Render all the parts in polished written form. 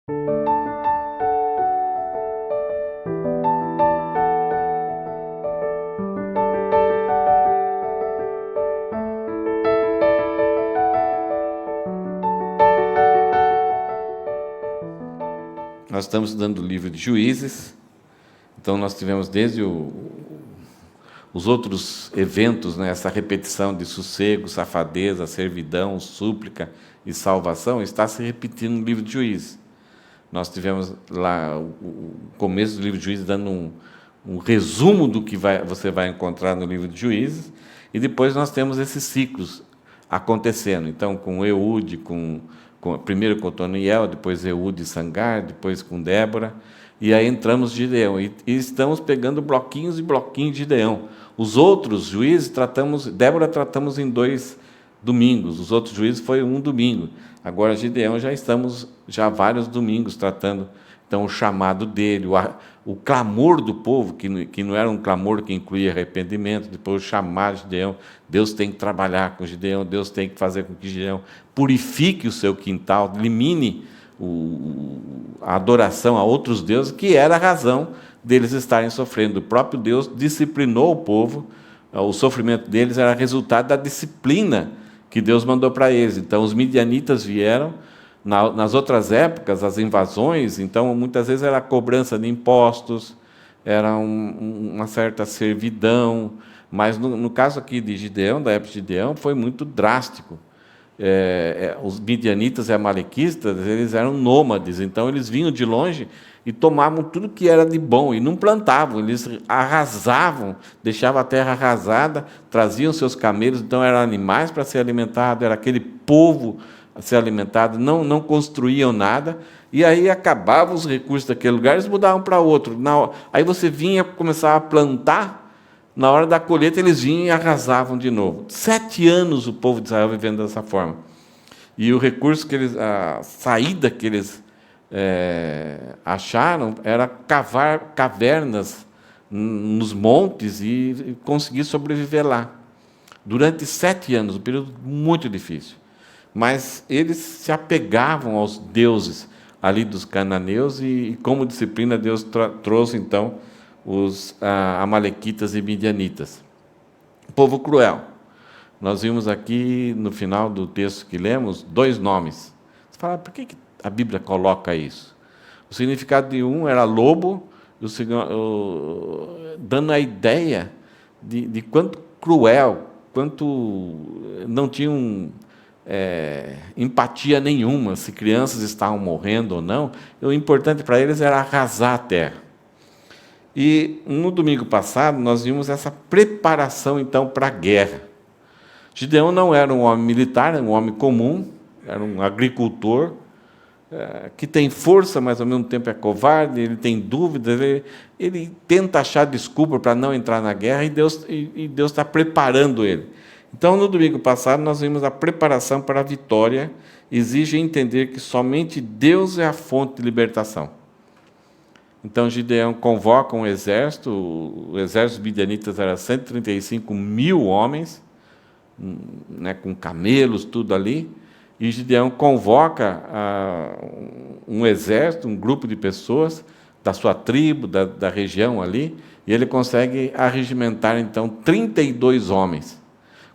Nós estamos estudando o livro de Juízes, então nós tivemos desde os outros eventos, né, essa repetição de sossego, safadeza, servidão, súplica e salvação, está se repetindo no livro de Juízes. Nós tivemos lá o começo do livro de Juízes dando um resumo do que você vai encontrar no livro de Juízes, e depois nós temos esses ciclos acontecendo. Então, com Eude, primeiro com Otoniel, depois Eude e Sangar, depois com Débora, e aí entramos de Gideão, e estamos pegando bloquinhos e bloquinhos de Gideão. Os outros juízes Débora tratamos em 2 domingos, os outros juízes foi um domingo. Agora Gideão já estamos vários domingos tratando, então o chamado dele, o clamor do povo, que não era um clamor que incluía arrependimento, depois o chamado de Gideão, Deus tem que trabalhar com Gideão, Deus tem que fazer com que Gideão purifique o seu quintal, elimine a adoração a outros deuses, que era a razão deles estarem sofrendo. O próprio Deus disciplinou o povo, o sofrimento deles era resultado da disciplina que Deus mandou para eles. Então, os midianitas vieram, nas outras épocas, as invasões, então, muitas vezes era a cobrança de impostos, era uma certa servidão, mas no caso aqui de Gideão, da época de Gideão, foi muito drástico. Os midianitas e amalequitas, eles eram nômades, então eles vinham de longe e tomavam tudo que era de bom, e não plantavam, eles arrasavam, deixavam a terra arrasada, traziam seus camelos, então eram animais para ser alimentados, era aquele povo a ser alimentado, não construíam nada, e aí acabavam os recursos daquele lugar, eles mudavam para outro. Aí você vinha, começava a plantar, na hora da colheita eles vinham e arrasavam de novo. 7 anos o povo de Israel vivendo dessa forma. E o recurso a saída que eles acharam era cavar cavernas nos montes e conseguir sobreviver lá. Durante 7 anos, um período muito difícil. Mas eles se apegavam aos deuses ali dos cananeus e como disciplina, Deus trouxe, então, os amalequitas e midianitas. Povo cruel. Nós vimos aqui, no final do texto que lemos, 2 nomes. Você fala, por que a Bíblia coloca isso? O significado de um era lobo, dando a ideia de quanto cruel, quanto não tinham empatia nenhuma, se crianças estavam morrendo ou não. O importante para eles era arrasar a terra. E no domingo passado nós vimos essa preparação então para a guerra. Gideão não era um homem militar, era um homem comum, era um agricultor, que tem força, mas ao mesmo tempo é covarde, ele tem dúvidas, ele tenta achar desculpa para não entrar na guerra, e Deus está preparando ele. Então, no domingo passado, nós vimos a preparação para a vitória, exige entender que somente Deus é a fonte de libertação. Então, Gideão convoca um exército, o exército dos midianitas era 135 mil homens, né, com camelos, tudo ali, e Gideão convoca um exército, um grupo de pessoas da sua tribo, da região ali, e ele consegue arregimentar, então, 32 homens.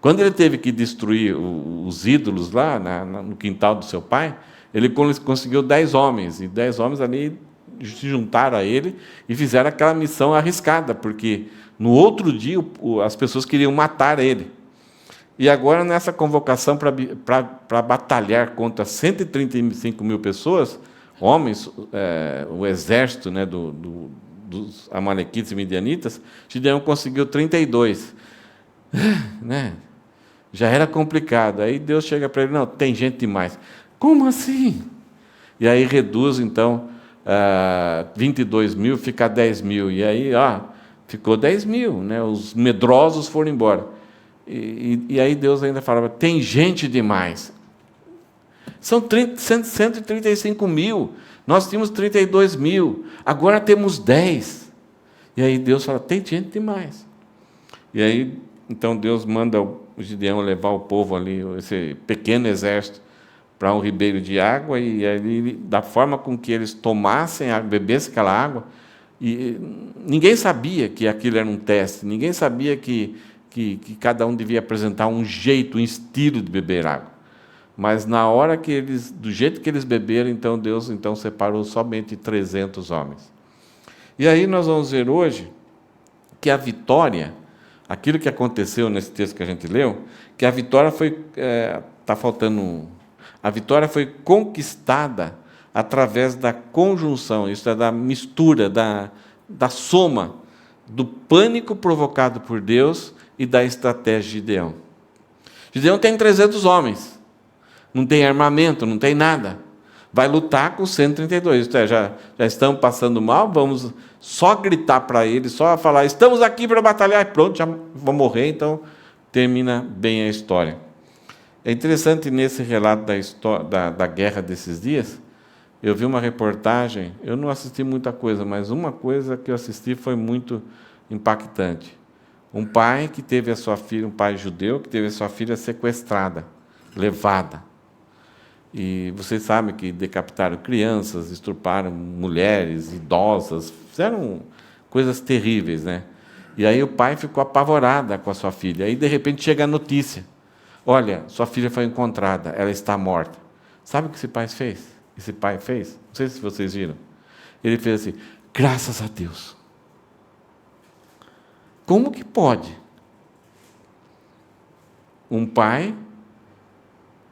Quando ele teve que destruir os ídolos lá no quintal do seu pai, ele conseguiu 10 homens, e 10 homens ali se juntaram a ele e fizeram aquela missão arriscada, porque no outro dia as pessoas queriam matar ele. E agora, nessa convocação para batalhar contra 135 mil pessoas, homens, o exército, né, dos amalequitas e midianitas, Gideão conseguiu 32. Né? Já era complicado. Aí Deus chega para ele, não, tem gente demais. Como assim? E aí reduz, então, 22 mil, fica 10 mil. E aí, ficou 10 mil, né? Os medrosos foram embora. E aí Deus ainda falava, tem gente demais. São 135 mil, nós tínhamos 32 mil, agora temos 10. E aí Deus fala, tem gente demais. E aí, então Deus manda o Gideão levar o povo ali, esse pequeno exército, para um ribeiro de água, e ali, da forma com que eles tomassem, bebessem aquela água, e ninguém sabia que aquilo era um teste, ninguém sabia que cada um devia apresentar um jeito, um estilo de beber água. Mas na hora que eles, do jeito que eles beberam, então Deus separou somente 300 homens. E aí nós vamos ver hoje que a vitória, aquilo que aconteceu nesse texto que a gente leu, que a vitória foi, a vitória foi conquistada através da conjunção, isso é, da mistura, da soma, do pânico provocado por Deus e da estratégia de Gideão. Gideão tem 300 homens, não tem armamento, não tem nada. Vai lutar com 132, isto é, já estamos passando mal, vamos só gritar para eles, só falar, estamos aqui para batalhar, e pronto, já vou morrer, então termina bem a história. É interessante, nesse relato da guerra desses dias, eu vi uma reportagem, eu não assisti muita coisa, mas uma coisa que eu assisti foi muito impactante. Um pai que teve a sua filha, um pai judeu, que teve a sua filha sequestrada, levada. E vocês sabem que decapitaram crianças, estupraram mulheres, idosas, fizeram coisas terríveis, né? E aí o pai ficou apavorado com a sua filha. Aí, de repente, chega a notícia. Olha, sua filha foi encontrada, ela está morta. Sabe o que esse pai fez? Não sei se vocês viram. Ele fez assim, graças a Deus. Como que pode um pai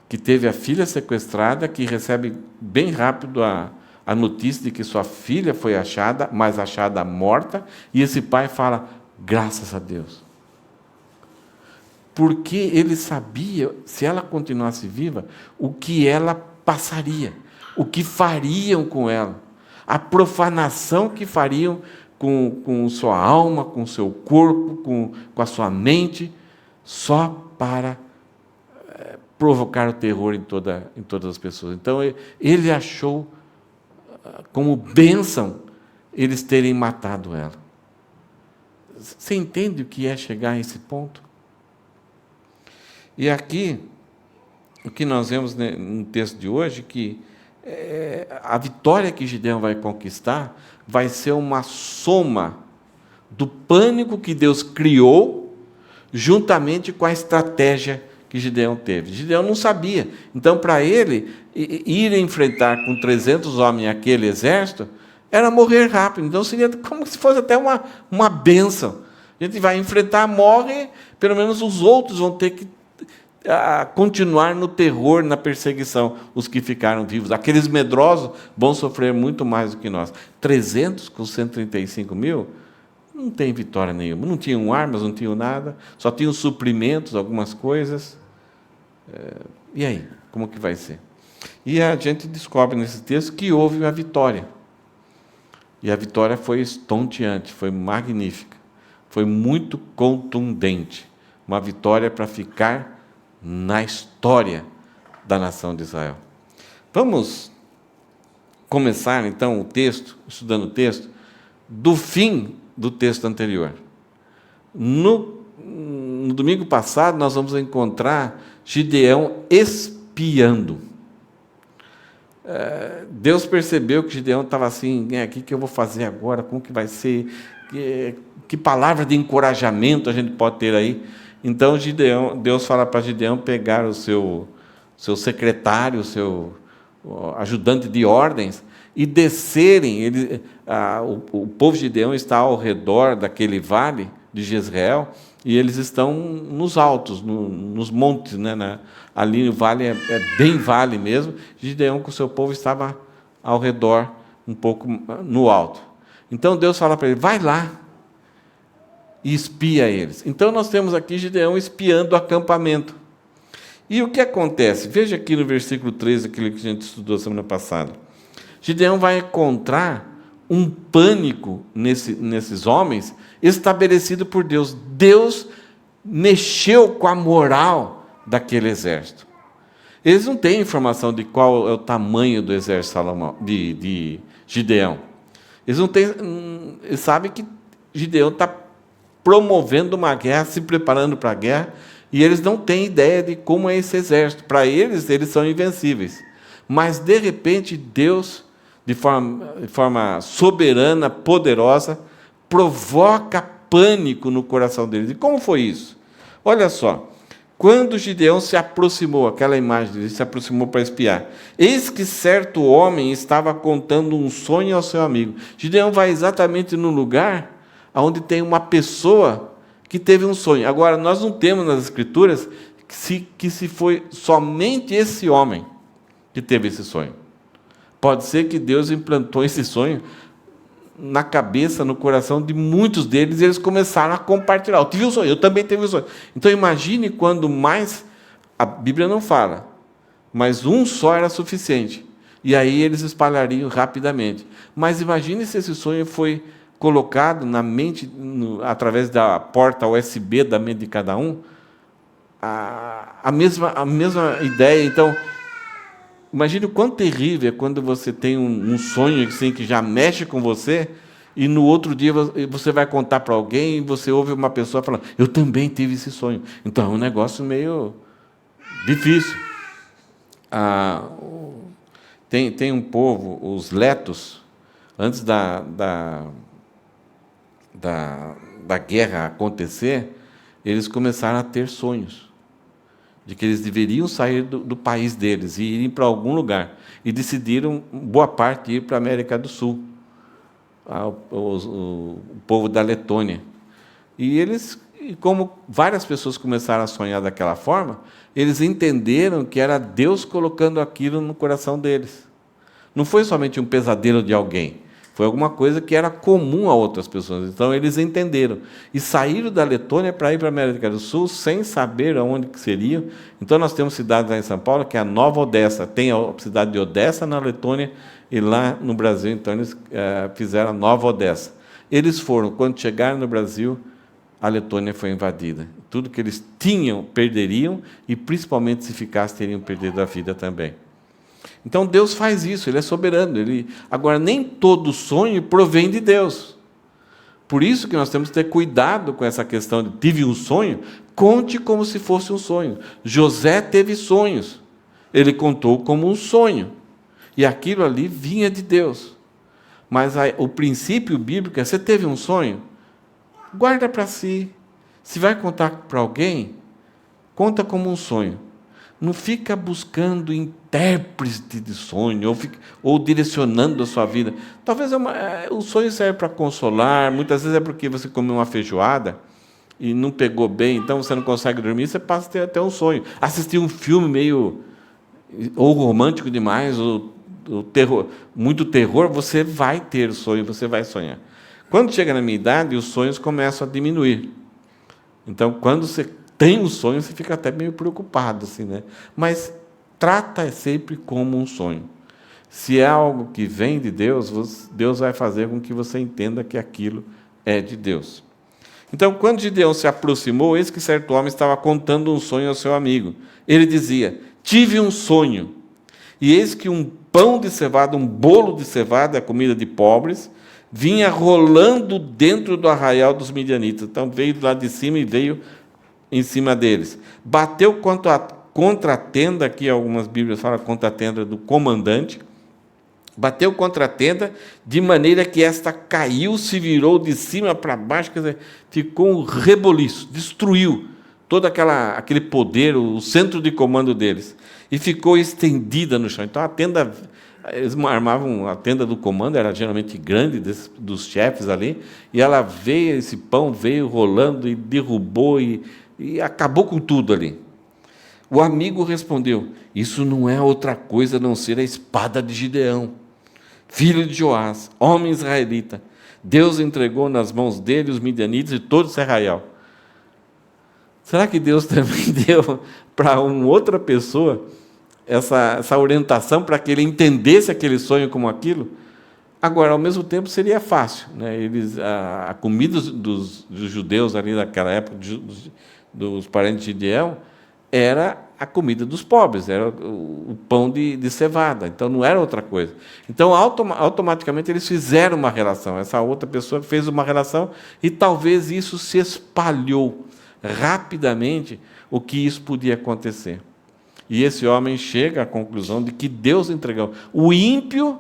que teve a filha sequestrada, que recebe bem rápido a notícia de que sua filha foi achada, mas achada morta, e esse pai fala, graças a Deus. Porque ele sabia, se ela continuasse viva, o que ela passaria, o que fariam com ela, a profanação que fariam com sua alma, com seu corpo, com a sua mente, só para provocar o terror em todas as pessoas. Então, ele achou como bênção eles terem matado ela. Você entende o que é chegar a esse ponto? E aqui, o que nós vemos no texto de hoje, que a vitória que Gideão vai conquistar vai ser uma soma do pânico que Deus criou, juntamente com a estratégia que Gideão teve. Gideão não sabia. Então, para ele, ir enfrentar com 300 homens aquele exército, era morrer rápido. Então, seria como se fosse até uma bênção. A gente vai enfrentar, morre, pelo menos os outros vão ter que continuar no terror, na perseguição, os que ficaram vivos. Aqueles medrosos vão sofrer muito mais do que nós. 300 com 135 mil, não tem vitória nenhuma. Não tinham armas, não tinham nada, só tinham suprimentos, algumas coisas. E aí, como que vai ser? E a gente descobre nesse texto que houve a vitória. E a vitória foi estonteante, foi magnífica, foi muito contundente. Uma vitória para ficar na história da nação de Israel. Vamos começar, então, o texto, estudando o texto, do fim do texto anterior. No domingo passado, nós vamos encontrar Gideão espiando. Deus percebeu que Gideão estava assim, o que eu vou fazer agora? Como que vai ser? Que palavra de encorajamento a gente pode ter aí? Então, Deus fala para Gideão pegar o seu secretário, o seu ajudante de ordens, e descerem. O povo de Gideão está ao redor daquele vale de Jezreel, e eles estão nos altos, nos montes, né? Ali o vale é bem vale mesmo. Gideão com o seu povo estava ao redor, um pouco no alto. Então Deus fala para ele, vai lá e espia eles. Então nós temos aqui Gideão espiando o acampamento. E o que acontece? Veja aqui no versículo 13, aquilo que a gente estudou semana passada. Gideão vai encontrar um pânico nesses homens estabelecido por Deus. Deus mexeu com a moral daquele exército. Eles não têm informação de qual é o tamanho do exército de Gideão. Eles sabem que Gideão está promovendo uma guerra, se preparando para a guerra, E eles não têm ideia de como é esse exército. Para eles, eles são invencíveis. Mas, de repente, Deus, de forma soberana, poderosa, provoca pânico no coração deles. E como foi isso? Olha só. Quando Gideão se aproximou, aquela imagem, ele se aproximou para espiar. Eis que certo homem estava contando um sonho ao seu amigo. Gideão vai exatamente no lugar onde tem uma pessoa que teve um sonho. Agora, nós não temos nas Escrituras que se foi somente esse homem que teve esse sonho. Pode ser que Deus implantou esse sonho na cabeça, no coração de muitos deles, e eles começaram a compartilhar. Eu tive um sonho, eu também tive um sonho. Então, imagine quando mais... A Bíblia não fala, mas um só era suficiente. E aí eles espalhariam rapidamente. Mas imagine se esse sonho foi colocado na mente, através da porta USB da mente de cada um, a mesma ideia. Então, imagine o quão terrível é quando você tem um sonho assim, que já mexe com você, e no outro dia você vai contar para alguém e você ouve uma pessoa falando, eu também tive esse sonho. Então, é um negócio meio difícil. Tem um povo, os letos, antes da guerra acontecer, eles começaram a ter sonhos de que eles deveriam sair do país deles e irem para algum lugar. E decidiram, boa parte, ir para a América do Sul, o povo da Letônia. E como várias pessoas começaram a sonhar daquela forma, eles entenderam que era Deus colocando aquilo no coração deles. Não foi somente um pesadelo de alguém, foi alguma coisa que era comum a outras pessoas. Então, eles entenderam. E saíram da Letônia para ir para a América do Sul, sem saber aonde que seriam. Então, nós temos cidades lá em São Paulo, que é a Nova Odessa. Tem a cidade de Odessa, na Letônia, e lá no Brasil, então, eles fizeram a Nova Odessa. Eles foram, quando chegaram no Brasil, a Letônia foi invadida. Tudo que eles tinham, perderiam, e, principalmente, se ficassem, teriam perdido a vida também. Então, Deus faz isso, Ele é soberano. Agora, nem todo sonho provém de Deus. Por isso que nós temos que ter cuidado com essa questão de tive um sonho, conte como se fosse um sonho. José teve sonhos, ele contou como um sonho, e aquilo ali vinha de Deus. Mas o princípio bíblico é, você teve um sonho? Guarda para si. Se vai contar para alguém, conta como um sonho. Não fica buscando intérprete de sonho, ou direcionando a sua vida. Talvez o sonho serve para consolar, muitas vezes é porque você comeu uma feijoada e não pegou bem, então você não consegue dormir, você passa a ter até um sonho. Assistir um filme meio ou romântico demais, ou muito terror, você vai ter sonho, você vai sonhar. Quando chega na minha idade, os sonhos começam a diminuir. Então, quando você tem um sonho, você fica até meio preocupado, assim, né? Mas trata sempre como um sonho. Se é algo que vem de Deus, Deus vai fazer com que você entenda que aquilo é de Deus. Então, quando Gideão se aproximou, eis que certo homem estava contando um sonho ao seu amigo. Ele dizia, tive um sonho, e eis que um pão de cevada, um bolo de cevada, a comida de pobres, vinha rolando dentro do arraial dos midianitas. Então, veio do lado de cima e veio em cima deles. Bateu contra a tenda, aqui algumas Bíblias falam contra a tenda do comandante, bateu contra a tenda, de maneira que esta caiu, se virou de cima para baixo, quer dizer, ficou um reboliço, destruiu todo aquele poder, o centro de comando deles, e ficou estendida no chão. Então, a tenda, eles armavam a tenda do comando, era geralmente grande, dos chefes ali, e ela veio, esse pão veio rolando e derrubou e acabou com tudo ali. O amigo respondeu, isso não é outra coisa a não ser a espada de Gideão, filho de Joás, homem israelita. Deus entregou nas mãos dele os midianitas e todo esse arraial. Será que Deus também deu para uma outra pessoa essa orientação para que ele entendesse aquele sonho como aquilo? Agora, ao mesmo tempo, seria fácil, né? A comida dos judeus ali naquela época, dos parentes de Gideão, era a comida dos pobres, era o pão de cevada, então não era outra coisa. Então, automaticamente, eles fizeram uma relação, essa outra pessoa fez uma relação, e talvez isso se espalhou. rapidamente o que isso podia acontecer. E esse homem chega à conclusão de que Deus entregou. O ímpio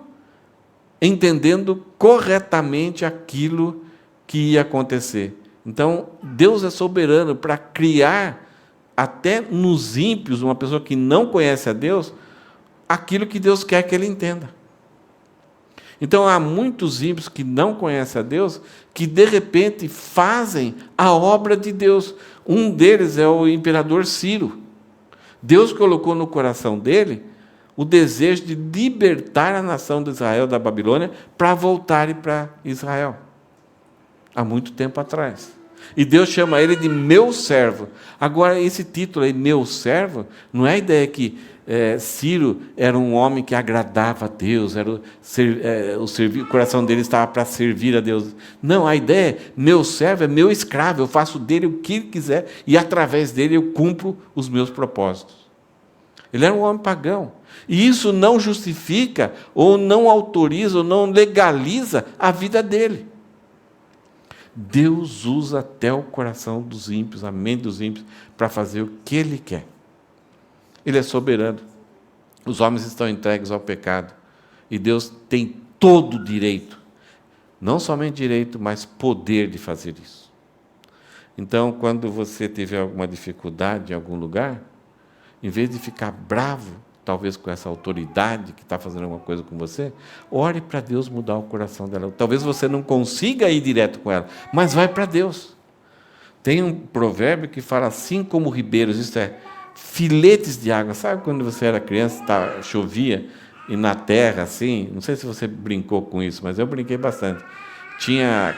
entendendo corretamente aquilo que ia acontecer. Então, Deus é soberano para criar, até nos ímpios, uma pessoa que não conhece a Deus, aquilo que Deus quer que ele entenda. Então, há muitos ímpios que não conhecem a Deus, que de repente fazem a obra de Deus. Um deles é o imperador Ciro. Deus colocou no coração dele o desejo de libertar a nação de Israel da Babilônia para voltarem para Israel. Há muito tempo atrás. E Deus chama ele de meu servo. Agora, esse título aí, meu servo, não é a ideia que Ciro era um homem que agradava a Deus, o coração dele estava para servir a Deus. Não, a ideia é, meu servo é meu escravo, eu faço dele o que ele quiser, e através dele eu cumpro os meus propósitos. Ele era um homem pagão. E isso não justifica, ou não autoriza, ou não legaliza a vida dele. Deus usa até o coração dos ímpios, a mente dos ímpios, para fazer o que Ele quer. Ele é soberano. Os homens estão entregues ao pecado. E Deus tem todo o direito, não somente direito, mas poder de fazer isso. Então, quando você tiver alguma dificuldade em algum lugar, em vez de ficar bravo, talvez com essa autoridade que está fazendo alguma coisa com você, ore para Deus mudar o coração dela. Talvez você não consiga ir direto com ela, mas vai para Deus. Tem um provérbio que fala assim como ribeiros, isto é, filetes de água. Sabe quando você era criança, chovia, e na terra, assim, não sei se você brincou com isso, mas eu brinquei bastante.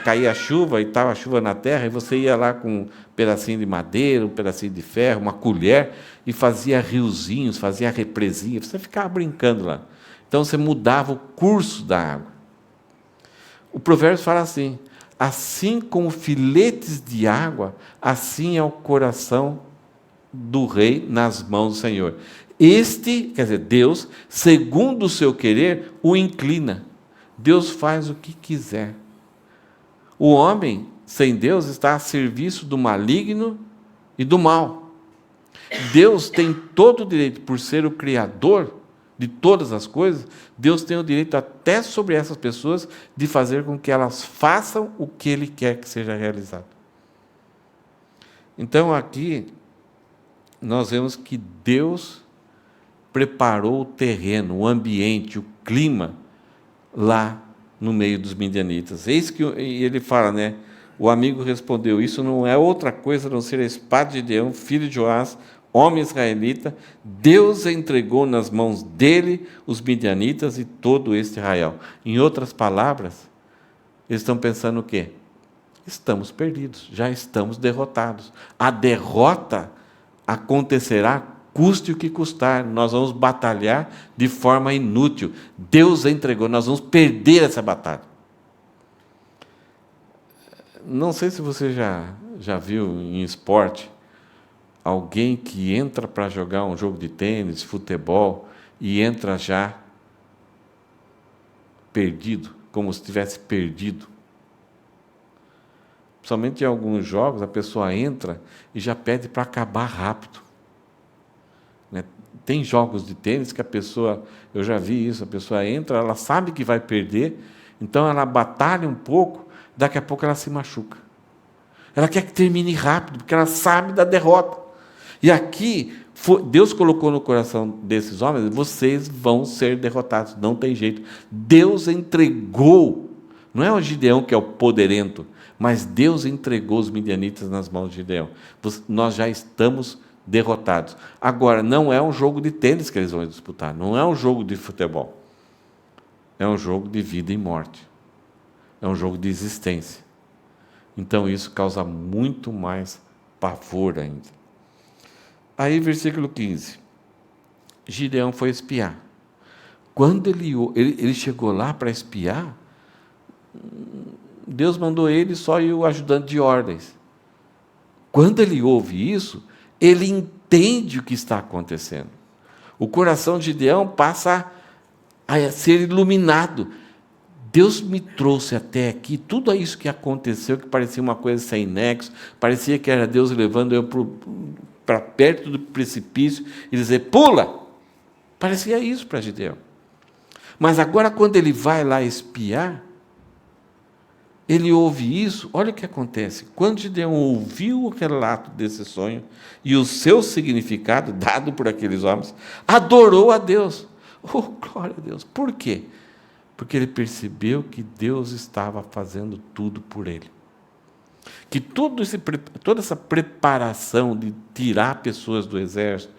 Caía a chuva e estava a chuva na terra, e você ia lá com um pedacinho de madeira, um pedacinho de ferro, uma colher, e fazia riozinhos, fazia represinha, você ficava brincando lá. Então você mudava o curso da água. O provérbio fala assim como filetes de água, assim é o coração do rei nas mãos do Senhor. Quer dizer, Deus, segundo o seu querer, o inclina. Deus faz o que quiser. O homem, sem Deus, está a serviço do maligno e do mal. Deus tem todo o direito, por ser o Criador de todas as coisas, Deus tem o direito até sobre essas pessoas de fazer com que elas façam o que Ele quer que seja realizado. Então, aqui, nós vemos que Deus preparou o terreno, o ambiente, o clima, lá no meio dos midianitas. Eis que ele fala, o amigo respondeu, isso não é outra coisa a não ser a espada de Gideão, filho de Joás, homem israelita. Deus entregou nas mãos dele os midianitas e todo este arraial. Em outras palavras, eles estão pensando o quê? Estamos perdidos, já estamos derrotados. A derrota acontecerá custe o que custar, nós vamos batalhar de forma inútil. Deus entregou, nós vamos perder essa batalha. Não sei se você já viu em esporte alguém que entra para jogar um jogo de tênis, futebol, e entra já perdido, como se tivesse perdido. Somente em alguns jogos a pessoa entra e já pede para acabar rápido. Tem jogos de tênis que a pessoa, eu já vi isso, a pessoa entra, ela sabe que vai perder, então ela batalha um pouco, daqui a pouco ela se machuca. Ela quer que termine rápido, porque ela sabe da derrota. E aqui, Deus colocou no coração desses homens, vocês vão ser derrotados, não tem jeito. Deus entregou, não é o Gideão que é o poderento, mas Deus entregou os midianitas nas mãos de Gideão. Nós já estamos derrotados. Agora, não é um jogo de tênis que eles vão disputar, não é um jogo de futebol. É um jogo de vida e morte. É um jogo de existência. Então, isso causa muito mais pavor ainda. Aí, versículo 15. Gideão foi espiar. Quando ele chegou lá para espiar, Deus mandou ele só ir o ajudante de ordens. Quando ele ouve isso, ele entende o que está acontecendo. O coração de Gideão passa a ser iluminado. Deus me trouxe até aqui, tudo isso que aconteceu, que parecia uma coisa sem nexo, parecia que era Deus levando eu para perto do precipício e dizer, pula! Parecia isso para Gideão. Mas agora, quando ele vai lá espiar, ele ouve isso, olha o que acontece. Quando Gideão ouviu o relato desse sonho e o seu significado, dado por aqueles homens, adorou a Deus. Oh, glória a Deus! Por quê? Porque ele percebeu que Deus estava fazendo tudo por ele. Que toda essa preparação de tirar pessoas do exército,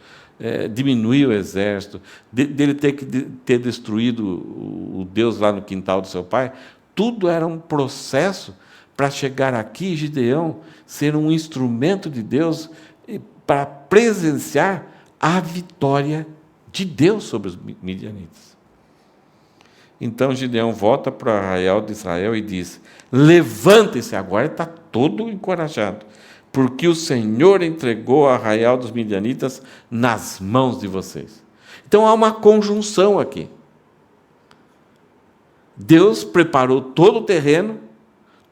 diminuir o exército, dele ter que ter destruído o Deus lá no quintal do seu pai, tudo era um processo para chegar aqui, Gideão, ser um instrumento de Deus para presenciar a vitória de Deus sobre os midianitas. Então Gideão volta para o arraial de Israel e diz, levante-se, agora está todo encorajado, porque o Senhor entregou o arraial dos midianitas nas mãos de vocês. Então há uma conjunção aqui. Deus preparou todo o terreno,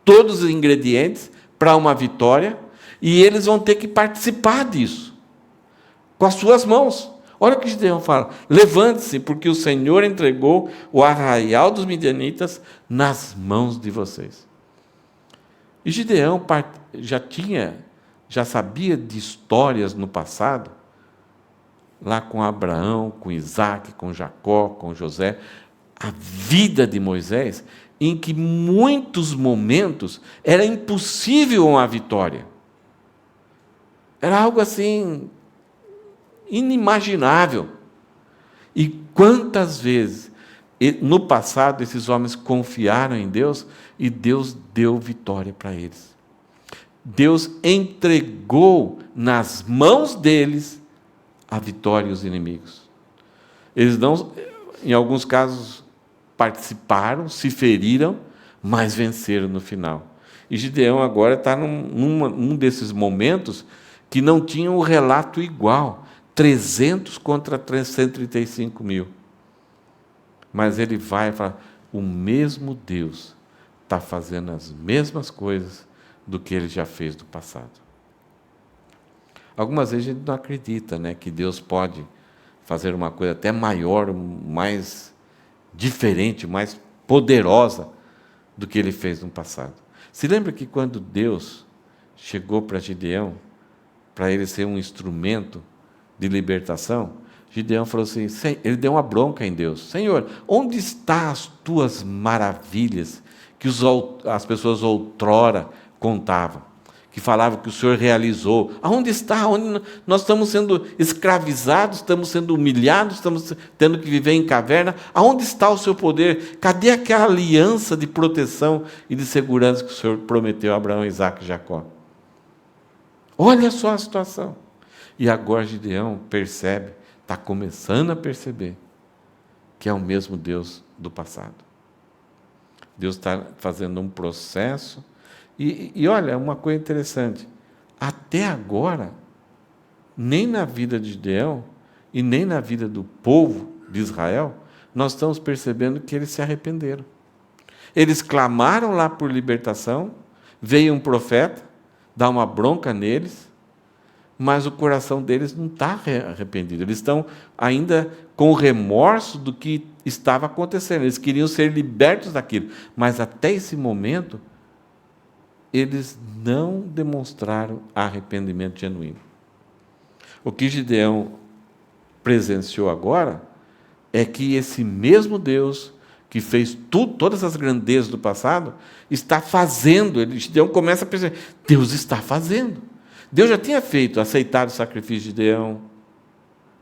todos os ingredientes para uma vitória, e eles vão ter que participar disso, com as suas mãos. Olha o que Gideão fala, levante-se, porque o Senhor entregou o arraial dos midianitas nas mãos de vocês. E Gideão já sabia de histórias no passado, lá com Abraão, com Isaac, com Jacó, com José, a vida de Moisés, em que muitos momentos era impossível uma vitória. Era algo assim inimaginável. E quantas vezes, no passado, esses homens confiaram em Deus e Deus deu vitória para eles. Deus entregou nas mãos deles a vitória aos inimigos. Eles não, em alguns casos, participaram, se feriram, mas venceram no final. E Gideão agora está num desses momentos que não tinha um relato igual. 300 contra 135 mil. Mas ele vai e fala, o mesmo Deus está fazendo as mesmas coisas do que ele já fez no passado. Algumas vezes a gente não acredita, né, que Deus pode fazer uma coisa até maior, mais diferente, mais poderosa do que ele fez no passado. Se lembra que quando Deus chegou para Gideão, para ele ser um instrumento de libertação, Gideão falou assim, ele deu uma bronca em Deus, Senhor, onde estão as tuas maravilhas que as pessoas outrora contavam, que falavam que o Senhor realizou? Aonde está? Onde nós estamos sendo escravizados, estamos sendo humilhados, estamos tendo que viver em caverna, aonde está o seu poder? Cadê aquela aliança de proteção e de segurança que o Senhor prometeu a Abraão, Isaac e Jacó? Olha só a situação. E agora Gideão percebe, está começando a perceber, que é o mesmo Deus do passado. Deus está fazendo um processo. E olha, uma coisa interessante. Até agora, nem na vida de Gideão e nem na vida do povo de Israel, nós estamos percebendo que eles se arrependeram. Eles clamaram lá por libertação, veio um profeta, dá uma bronca neles, mas o coração deles não está arrependido. Eles estão ainda com remorso do que estava acontecendo. Eles queriam ser libertos daquilo. Mas até esse momento, eles não demonstraram arrependimento genuíno. O que Gideão presenciou agora é que esse mesmo Deus que fez todas as grandezas do passado, está fazendo. Gideão começa a perceber, Deus está fazendo. Deus já tinha aceitado o sacrifício de Gideão,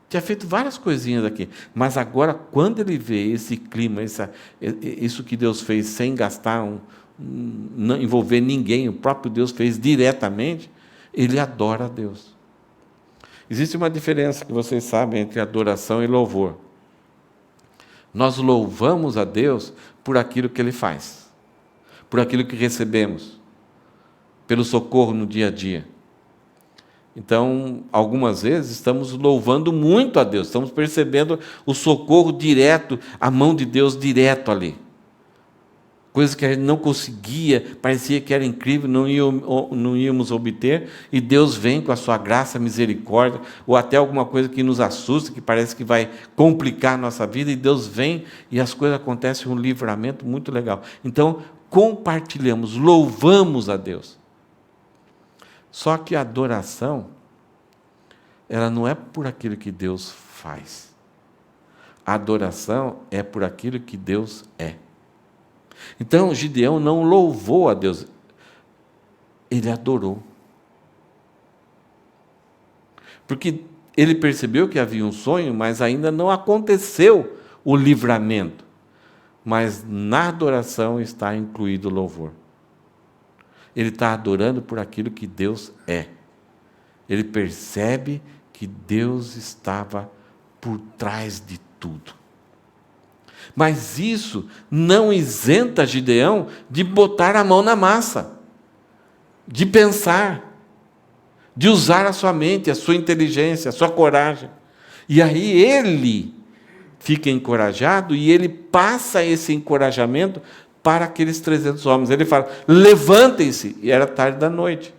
tinha feito várias coisinhas aqui, mas agora, quando ele vê esse clima, isso que Deus fez sem gastar, não envolver ninguém, o próprio Deus fez diretamente, ele adora a Deus. Existe uma diferença que vocês sabem entre adoração e louvor. Nós louvamos a Deus por aquilo que Ele faz, por aquilo que recebemos, pelo socorro no dia a dia. Então, algumas vezes, estamos louvando muito a Deus, estamos percebendo o socorro direto, a mão de Deus direto ali. coisas que a gente não conseguia, parecia que era incrível, não íamos obter, e Deus vem com a sua graça, misericórdia, ou até alguma coisa que nos assusta, que parece que vai complicar a nossa vida, e Deus vem e as coisas acontecem, um livramento muito legal. Então, compartilhamos, louvamos a Deus. Só que a adoração, ela não é por aquilo que Deus faz. A adoração é por aquilo que Deus é. Então, Gideão não louvou a Deus, ele adorou. Porque ele percebeu que havia um sonho, mas ainda não aconteceu o livramento. Mas na adoração está incluído o louvor. Ele está adorando por aquilo que Deus é. Ele percebe que Deus estava por trás de tudo. Mas isso não isenta Gideão de botar a mão na massa, de pensar, de usar a sua mente, a sua inteligência, a sua coragem. E aí ele fica encorajado e ele passa esse encorajamento para aqueles 300 homens. Ele fala: levantem-se, e era tarde da noite,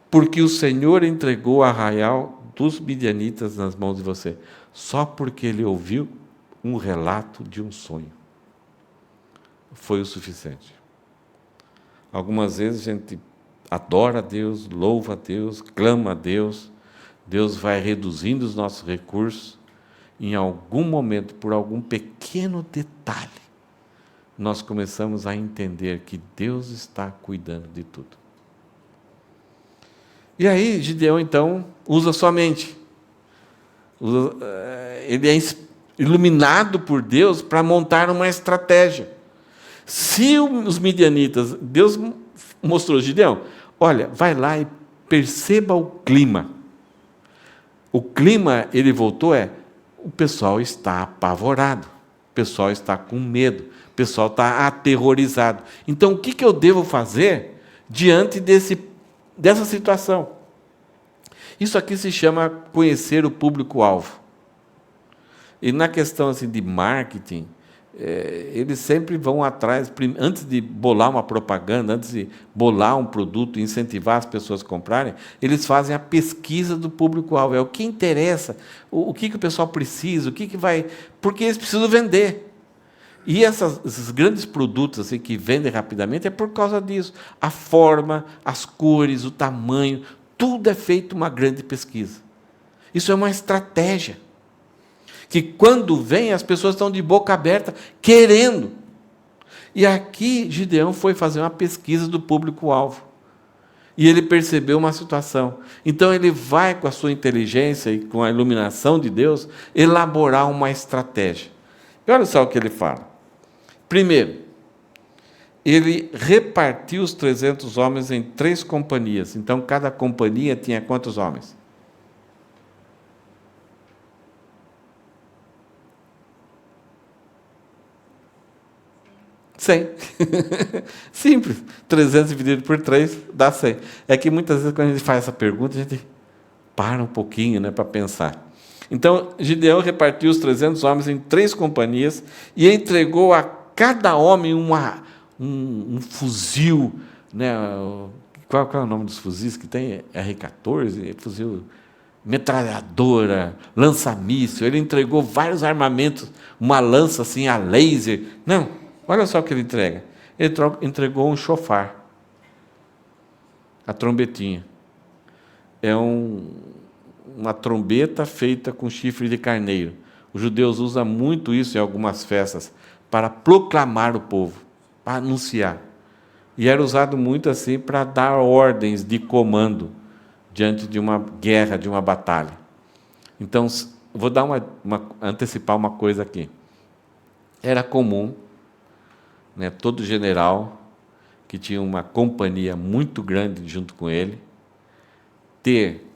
porque o Senhor entregou o arraial dos midianitas nas mãos de você, só porque ele ouviu um relato de um sonho. Foi o suficiente. Algumas vezes a gente adora a Deus, louva a Deus, clama a Deus, Deus vai reduzindo os nossos recursos, em algum momento, por algum pequeno detalhe, nós começamos a entender que Deus está cuidando de tudo. E aí, Gideão, então, usa sua mente. Ele é iluminado por Deus para montar uma estratégia. Se os midianitas, Deus mostrou, Gideão, olha, vai lá e perceba o clima. O clima, ele voltou, o pessoal está apavorado, o pessoal está com medo, o pessoal está aterrorizado. Então, o que eu devo fazer diante dessa situação? Isso aqui se chama conhecer o público-alvo. E na questão assim, de marketing, eles sempre vão atrás, antes de bolar uma propaganda, antes de bolar um produto, incentivar as pessoas a comprarem, eles fazem a pesquisa do público-alvo. É o que interessa, o que o pessoal precisa, o que vai... Porque eles precisam vender. E esses grandes produtos assim, que vendem rapidamente é por causa disso. A forma, as cores, o tamanho, tudo é feito uma grande pesquisa. Isso é uma estratégia. Que quando vem, as pessoas estão de boca aberta, querendo. E aqui, Gideão foi fazer uma pesquisa do público-alvo. E ele percebeu uma situação. Então, ele vai, com a sua inteligência e com a iluminação de Deus, elaborar uma estratégia. E olha só o que ele fala. Primeiro, ele repartiu os 300 homens em 3 companhias. Então, cada companhia tinha quantos homens? 100. Simples. 300 dividido por 3 dá 100. É que muitas vezes, quando a gente faz essa pergunta, a gente para um pouquinho, né, para pensar. Então, Gideão repartiu os 300 homens em 3 companhias e entregou a cada homem um fuzil. Né, qual é o nome dos fuzis que tem? R-14, fuzil, metralhadora, lança-míssil. Ele entregou vários armamentos, uma lança assim a laser. Não, olha só o que ele entrega. Ele entregou um chofar, a trombetinha. É uma trombeta feita com chifre de carneiro. Os judeus usam muito isso em algumas festas, para proclamar o povo, para anunciar. E era usado muito assim para dar ordens de comando diante de uma guerra, de uma batalha. Então, vou dar antecipar uma coisa aqui. Era comum, né, todo general que tinha uma companhia muito grande junto com ele, ter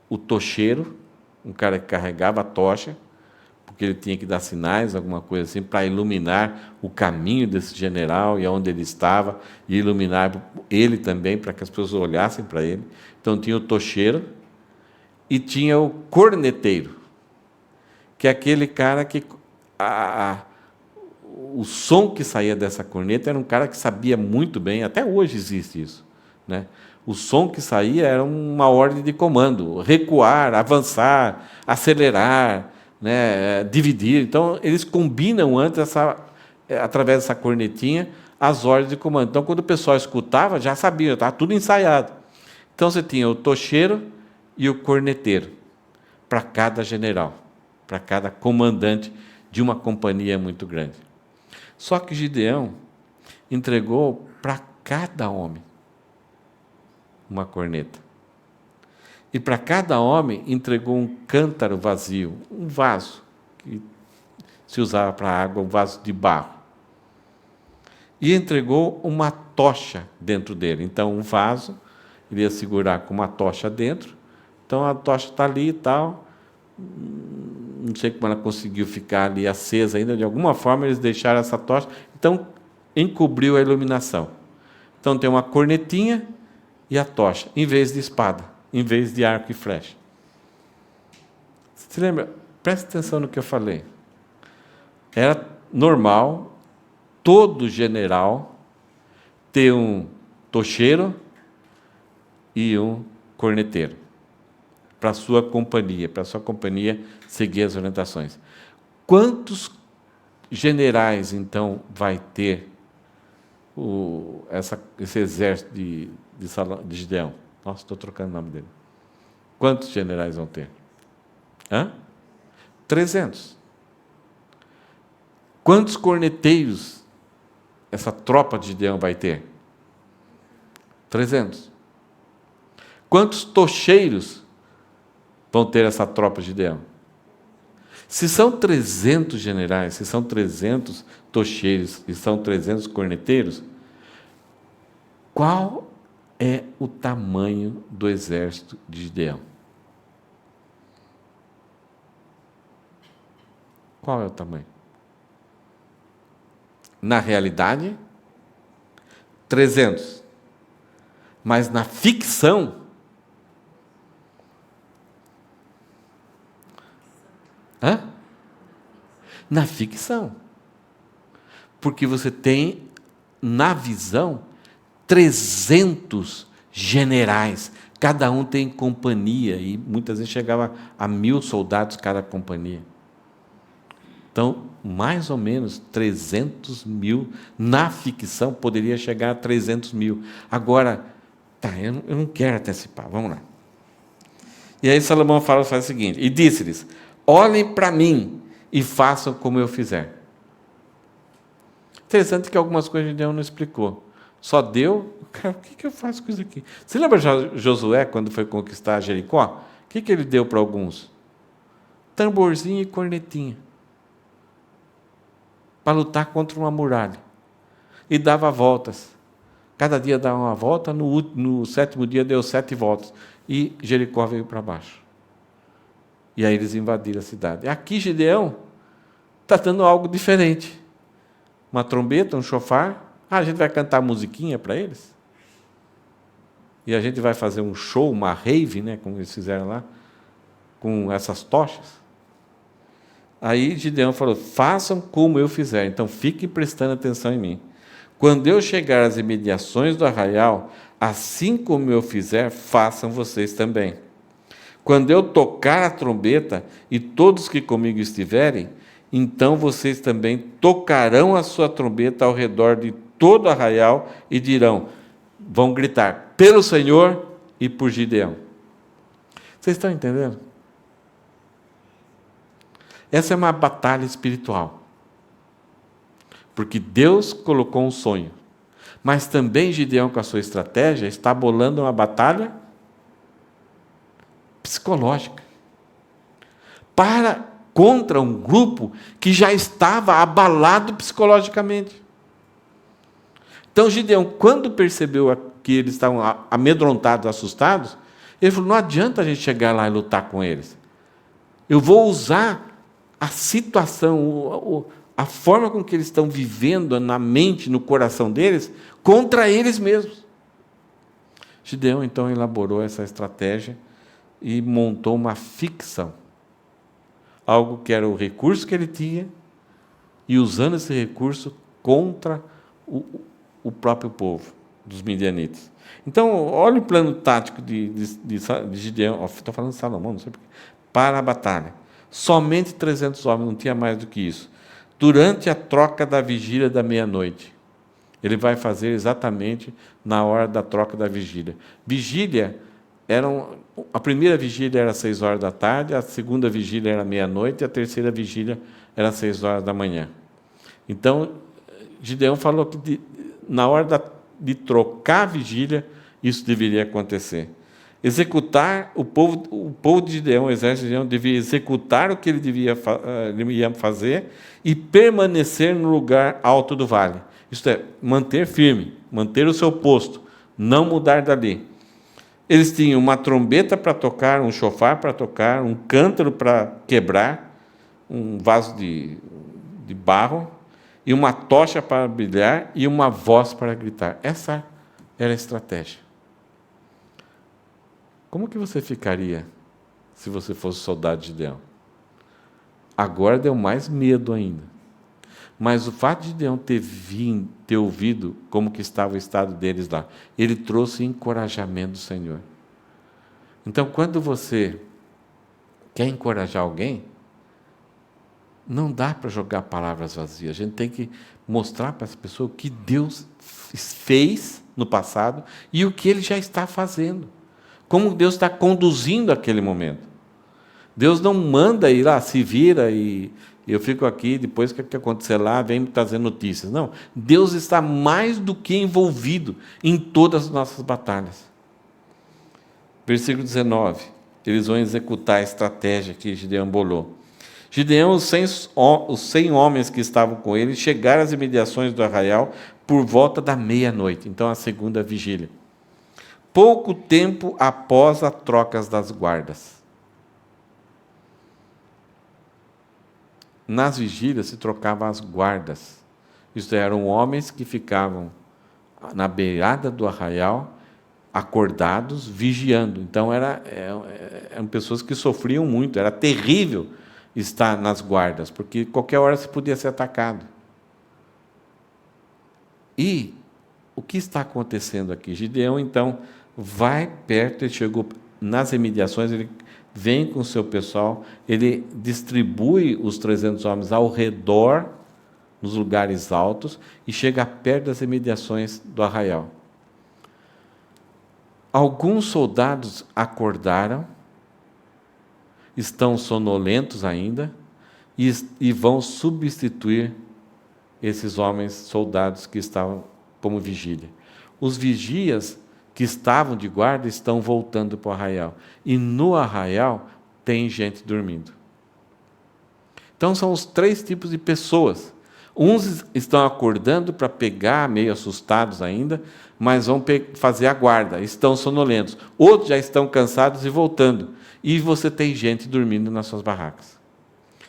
o tocheiro, um cara que carregava a tocha, porque ele tinha que dar sinais, alguma coisa assim, para iluminar o caminho desse general e aonde ele estava, e iluminar ele também, para que as pessoas olhassem para ele. Então tinha o tocheiro e tinha o corneteiro, que é aquele cara que o som que saía dessa corneta era um cara que sabia muito bem, até hoje existe isso, né? O som que saía era uma ordem de comando, recuar, avançar, acelerar, né, dividir. Então, eles combinam antes, através dessa cornetinha, as ordens de comando. Então, quando o pessoal escutava, já sabia, estava tudo ensaiado. Então, você tinha o tocheiro e o corneteiro, para cada general, para cada comandante de uma companhia muito grande. Só que Gideão entregou para cada homem uma corneta. E para cada homem entregou um cântaro vazio, um vaso, que se usava para água, um vaso de barro. E entregou uma tocha dentro dele. Então, um vaso, ele ia segurar com uma tocha dentro. Então, a tocha está ali e tal. Não sei como ela conseguiu ficar ali acesa ainda. De alguma forma, eles deixaram essa tocha. Então, encobriu a iluminação. Então, tem uma cornetinha e a tocha, em vez de espada, em vez de arco e flecha. Você se lembra? Presta atenção no que eu falei. Era normal todo general ter um tocheiro e um corneteiro para a sua companhia seguir as orientações. Quantos generais, então, vai ter esse exército de Gideão? Nossa, estou trocando o nome dele. Quantos generais vão ter? 300. Quantos corneteiros essa tropa de Gideão vai ter? 300. Quantos tocheiros vão ter essa tropa de Gideão? Se são 300 generais, se são 300 tocheiros e são 300 corneteiros, qual é o tamanho do exército de Gideão? Qual é o tamanho? Na realidade, 300. Mas na ficção, na ficção. Porque você tem, na visão, 300 generais. Cada um tem companhia. E muitas vezes chegava a 1.000 soldados cada companhia. Então, mais ou menos 300 mil. Na ficção, poderia chegar a 300 mil. Agora, eu não quero antecipar. Vamos lá. E aí Salomão faz o seguinte. E disse-lhes, olhem para mim e façam como eu fizer. Interessante que algumas coisas Gideão não explicou. Só deu, cara, o que eu faço com isso aqui? Você lembra Josué, quando foi conquistar Jericó? O que ele deu para alguns? Tamborzinho e cornetinha. Para lutar contra uma muralha. E dava voltas. Cada dia dava uma volta, no 7º dia deu 7 voltas. E Jericó veio para baixo. E aí eles invadiram a cidade. Aqui Gideão está dando algo diferente. Uma trombeta, um chofar. A gente vai cantar musiquinha para eles? E a gente vai fazer um show, uma rave, né, como eles fizeram lá, com essas tochas? Aí Gideão falou, façam como eu fizer. Então fiquem prestando atenção em mim. Quando eu chegar às imediações do arraial, assim como eu fizer, façam vocês também. Quando eu tocar a trombeta e todos que comigo estiverem, então vocês também tocarão a sua trombeta ao redor de todo o arraial e dirão, vão gritar, pelo Senhor e por Gideão. Vocês estão entendendo? Essa é uma batalha espiritual. Porque Deus colocou um sonho. Mas também Gideão, com a sua estratégia, está bolando uma batalha psicológica. Contra um grupo que já estava abalado psicologicamente. Então, Gideão, quando percebeu que eles estavam amedrontados, assustados, ele falou, não adianta a gente chegar lá e lutar com eles. Eu vou usar a situação, a forma com que eles estão vivendo na mente, no coração deles, contra eles mesmos. Gideão, então, elaborou essa estratégia e montou uma ficção. Algo que era o recurso que ele tinha, e usando esse recurso contra o próprio povo dos midianitas. Então, olha o plano tático de Gideão, estou falando de Salomão, não sei porquê, para a batalha. Somente 300 homens, não tinha mais do que isso. Durante a troca da vigília da meia-noite. Ele vai fazer exatamente na hora da troca da vigília. Vigília, a primeira vigília era às 6 horas da tarde, a segunda vigília era meia-noite, e a terceira vigília era às 6 horas da manhã. Então, Gideão falou que na hora de trocar a vigília, isso deveria acontecer. Executar, o povo de Gideão, o exército de Gideão, devia executar o que ele ia fazer e permanecer no lugar alto do vale. Isto é, manter firme, manter o seu posto, não mudar dali. Eles tinham uma trombeta para tocar, um chofar para tocar, um cântaro para quebrar, um vaso de barro, e uma tocha para brilhar e uma voz para gritar. Essa era a estratégia. Como que você ficaria se você fosse soldado de Gideão? Agora deu mais medo ainda. Mas o fato de Gideão ter ouvido como que estava o estado deles lá, ele trouxe encorajamento do Senhor. Então, quando você quer encorajar alguém, não dá para jogar palavras vazias. A gente tem que mostrar para essa pessoa o que Deus fez no passado e o que Ele já está fazendo. Como Deus está conduzindo aquele momento. Deus não manda ir lá, se vira e eu fico aqui, depois que acontecer lá, vem me trazer notícias. Não, Deus está mais do que envolvido em todas as nossas batalhas. Versículo 19, eles vão executar a estratégia que Gideão bolou. Gideão, os 100 homens que estavam com ele, chegaram às imediações do arraial por volta da meia-noite, então a segunda vigília. Pouco tempo após a troca das guardas. Nas vigílias se trocavam as guardas. Isto eram homens que ficavam na beirada do arraial, acordados, vigiando. Então eram pessoas que sofriam muito, era terrível estar nas guardas, porque qualquer hora se podia ser atacado. E o que está acontecendo aqui? Gideão, então, vai perto, ele chegou nas imediações, ele vem com o seu pessoal, ele distribui os 300 homens ao redor, nos lugares altos, e chega perto das imediações do arraial. Alguns soldados acordaram, estão sonolentos ainda, e vão substituir esses homens soldados que estavam como vigília. Os vigias que estavam de guarda estão voltando para o arraial. E no arraial tem gente dormindo. Então são os 3 tipos de pessoas. Uns estão acordando para pegar, meio assustados ainda, mas vão fazer a guarda, estão sonolentos. Outros já estão cansados e voltando. E você tem gente dormindo nas suas barracas.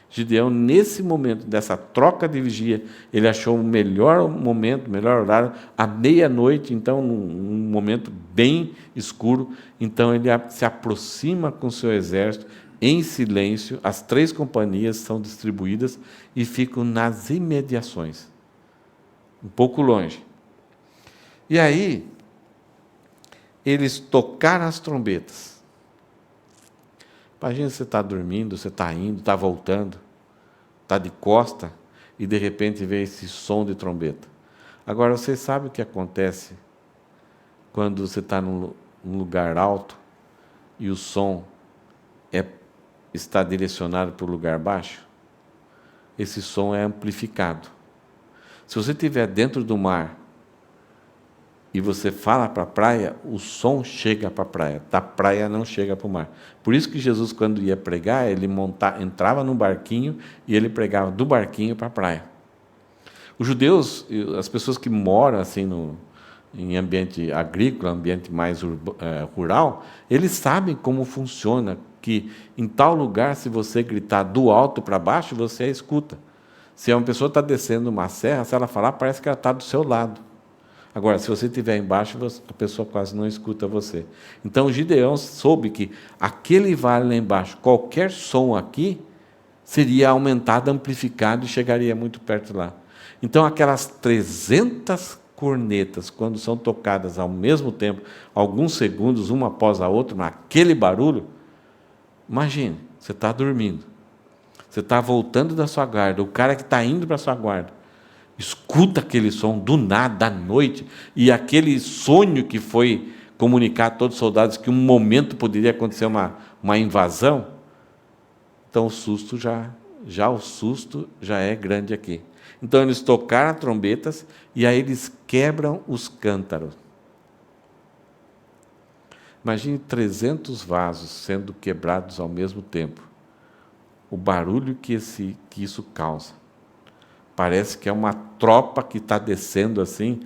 Gideão, nesse momento dessa troca de vigia, ele achou o melhor momento, o melhor horário, à meia-noite, então, num momento bem escuro. Então, ele se aproxima com o seu exército, em silêncio, as 3 companhias são distribuídas e ficam nas imediações, um pouco longe. E aí, eles tocaram as trombetas. Imagina você está dormindo, você está indo, está voltando, está de costa, e de repente vê esse som de trombeta. Agora, você sabe o que acontece quando você está num lugar alto e o som está direcionado para o lugar baixo? Esse som é amplificado. Se você estiver dentro do mar e você fala para a praia, o som chega para a praia, da praia não chega para o mar. Por isso que Jesus, quando ia pregar, ele entrava num barquinho e ele pregava do barquinho para a praia. Os judeus, as pessoas que moram assim em ambiente agrícola, ambiente mais rural, eles sabem como funciona, que em tal lugar, se você gritar do alto para baixo, você a escuta. Se uma pessoa está descendo uma serra, se ela falar, parece que ela está do seu lado. Agora, se você estiver embaixo, a pessoa quase não escuta você. Então, Gideão soube que aquele vale lá embaixo, qualquer som aqui, seria aumentado, amplificado e chegaria muito perto lá. Então, aquelas 300 cornetas, quando são tocadas ao mesmo tempo, alguns segundos, uma após a outra, naquele barulho, imagine, você está dormindo, você está voltando da sua guarda, o cara que está indo para a sua guarda, escuta aquele som do nada, à noite, e aquele sonho que foi comunicar a todos os soldados que um momento poderia acontecer uma invasão, então o susto o susto já é grande aqui. Então eles tocaram as trombetas e aí eles quebram os cântaros. Imagine 300 vasos sendo quebrados ao mesmo tempo. O barulho que isso causa. Parece que é uma tropa que está descendo assim.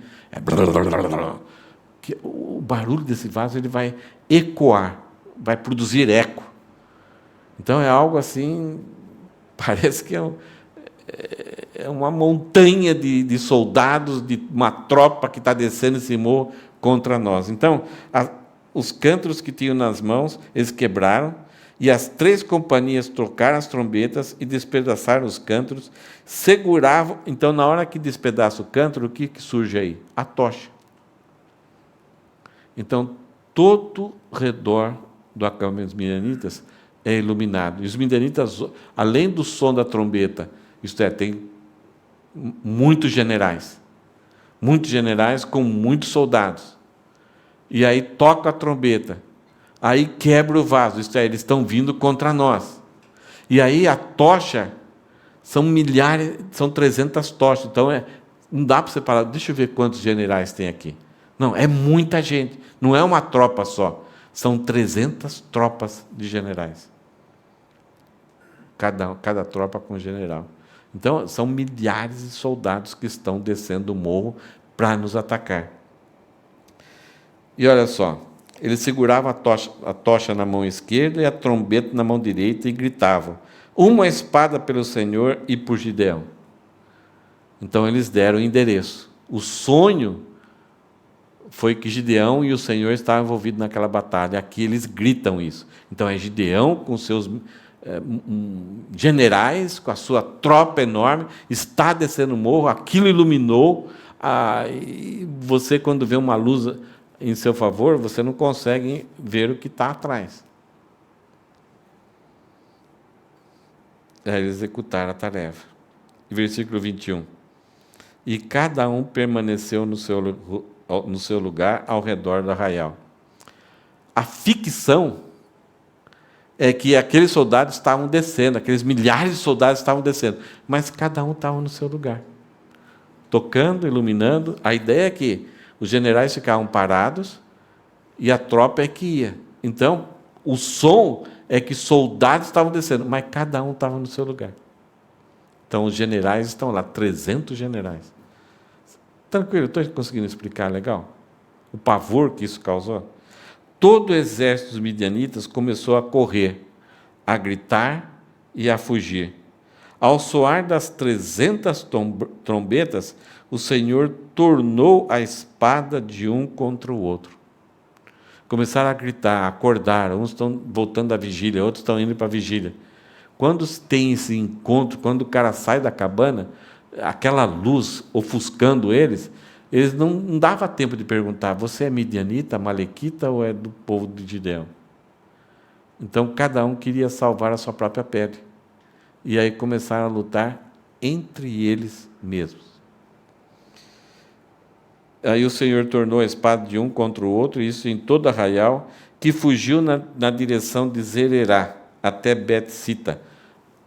O barulho desse vaso ele vai ecoar, vai produzir eco. Então é algo assim, parece que é uma montanha de soldados, de uma tropa que está descendo esse morro contra nós. Então, os cântaros que tinham nas mãos, eles quebraram, e as 3 companhias trocaram as trombetas e despedaçaram os cântaros, seguravam. Então, na hora que despedaça o cântaro, o que surge aí? A tocha. Então, todo o redor do acampamento dos midianitas é iluminado. E os midianitas, além do som da trombeta, isto é, tem muitos generais com muitos soldados. E aí toca a trombeta, aí quebra o vaso, isto é, eles estão vindo contra nós. E aí a tocha, são 300 tochas, então não dá para separar, deixa eu ver quantos generais tem aqui. Não, é muita gente, não é uma tropa só, são 300 tropas de generais. Cada tropa com um general. Então, são milhares de soldados que estão descendo o morro para nos atacar. E olha só, eles seguravam a tocha na mão esquerda e a trombeta na mão direita e gritavam: uma espada pelo Senhor e por Gideão. Então, eles deram o endereço. O sonho foi que Gideão e o Senhor estavam envolvidos naquela batalha. Aqui eles gritam isso. Então, é Gideão com seus generais, com a sua tropa enorme, está descendo o morro, aquilo iluminou, e você, quando vê uma luz em seu favor, você não consegue ver o que está atrás. Eles executaram a tarefa. Versículo 21. E cada um permaneceu no seu lugar ao redor do arraial. A ficção é que aqueles soldados estavam descendo, aqueles milhares de soldados estavam descendo, mas cada um estava no seu lugar, tocando, iluminando. A ideia é que os generais ficavam parados e a tropa é que ia. Então, o som é que soldados estavam descendo, mas cada um estava no seu lugar. Então, os generais estão lá, 300 generais. Tranquilo, estou conseguindo explicar legal? O pavor que isso causou? Todo o exército dos midianitas começou a correr, a gritar e a fugir. Ao soar das 300 trombetas, o Senhor tornou a espada de um contra o outro. Começaram a gritar, acordaram, uns estão voltando da vigília, outros estão indo para a vigília. Quando tem esse encontro, quando o cara sai da cabana, aquela luz ofuscando eles não dava tempo de perguntar: você é midianita, malequita ou é do povo de Gideão? Então, cada um queria salvar a sua própria pele. E aí começaram a lutar entre eles mesmos. Aí o Senhor tornou a espada de um contra o outro, isso em todo arraial, que fugiu na direção de Zererá, até Bet-sita,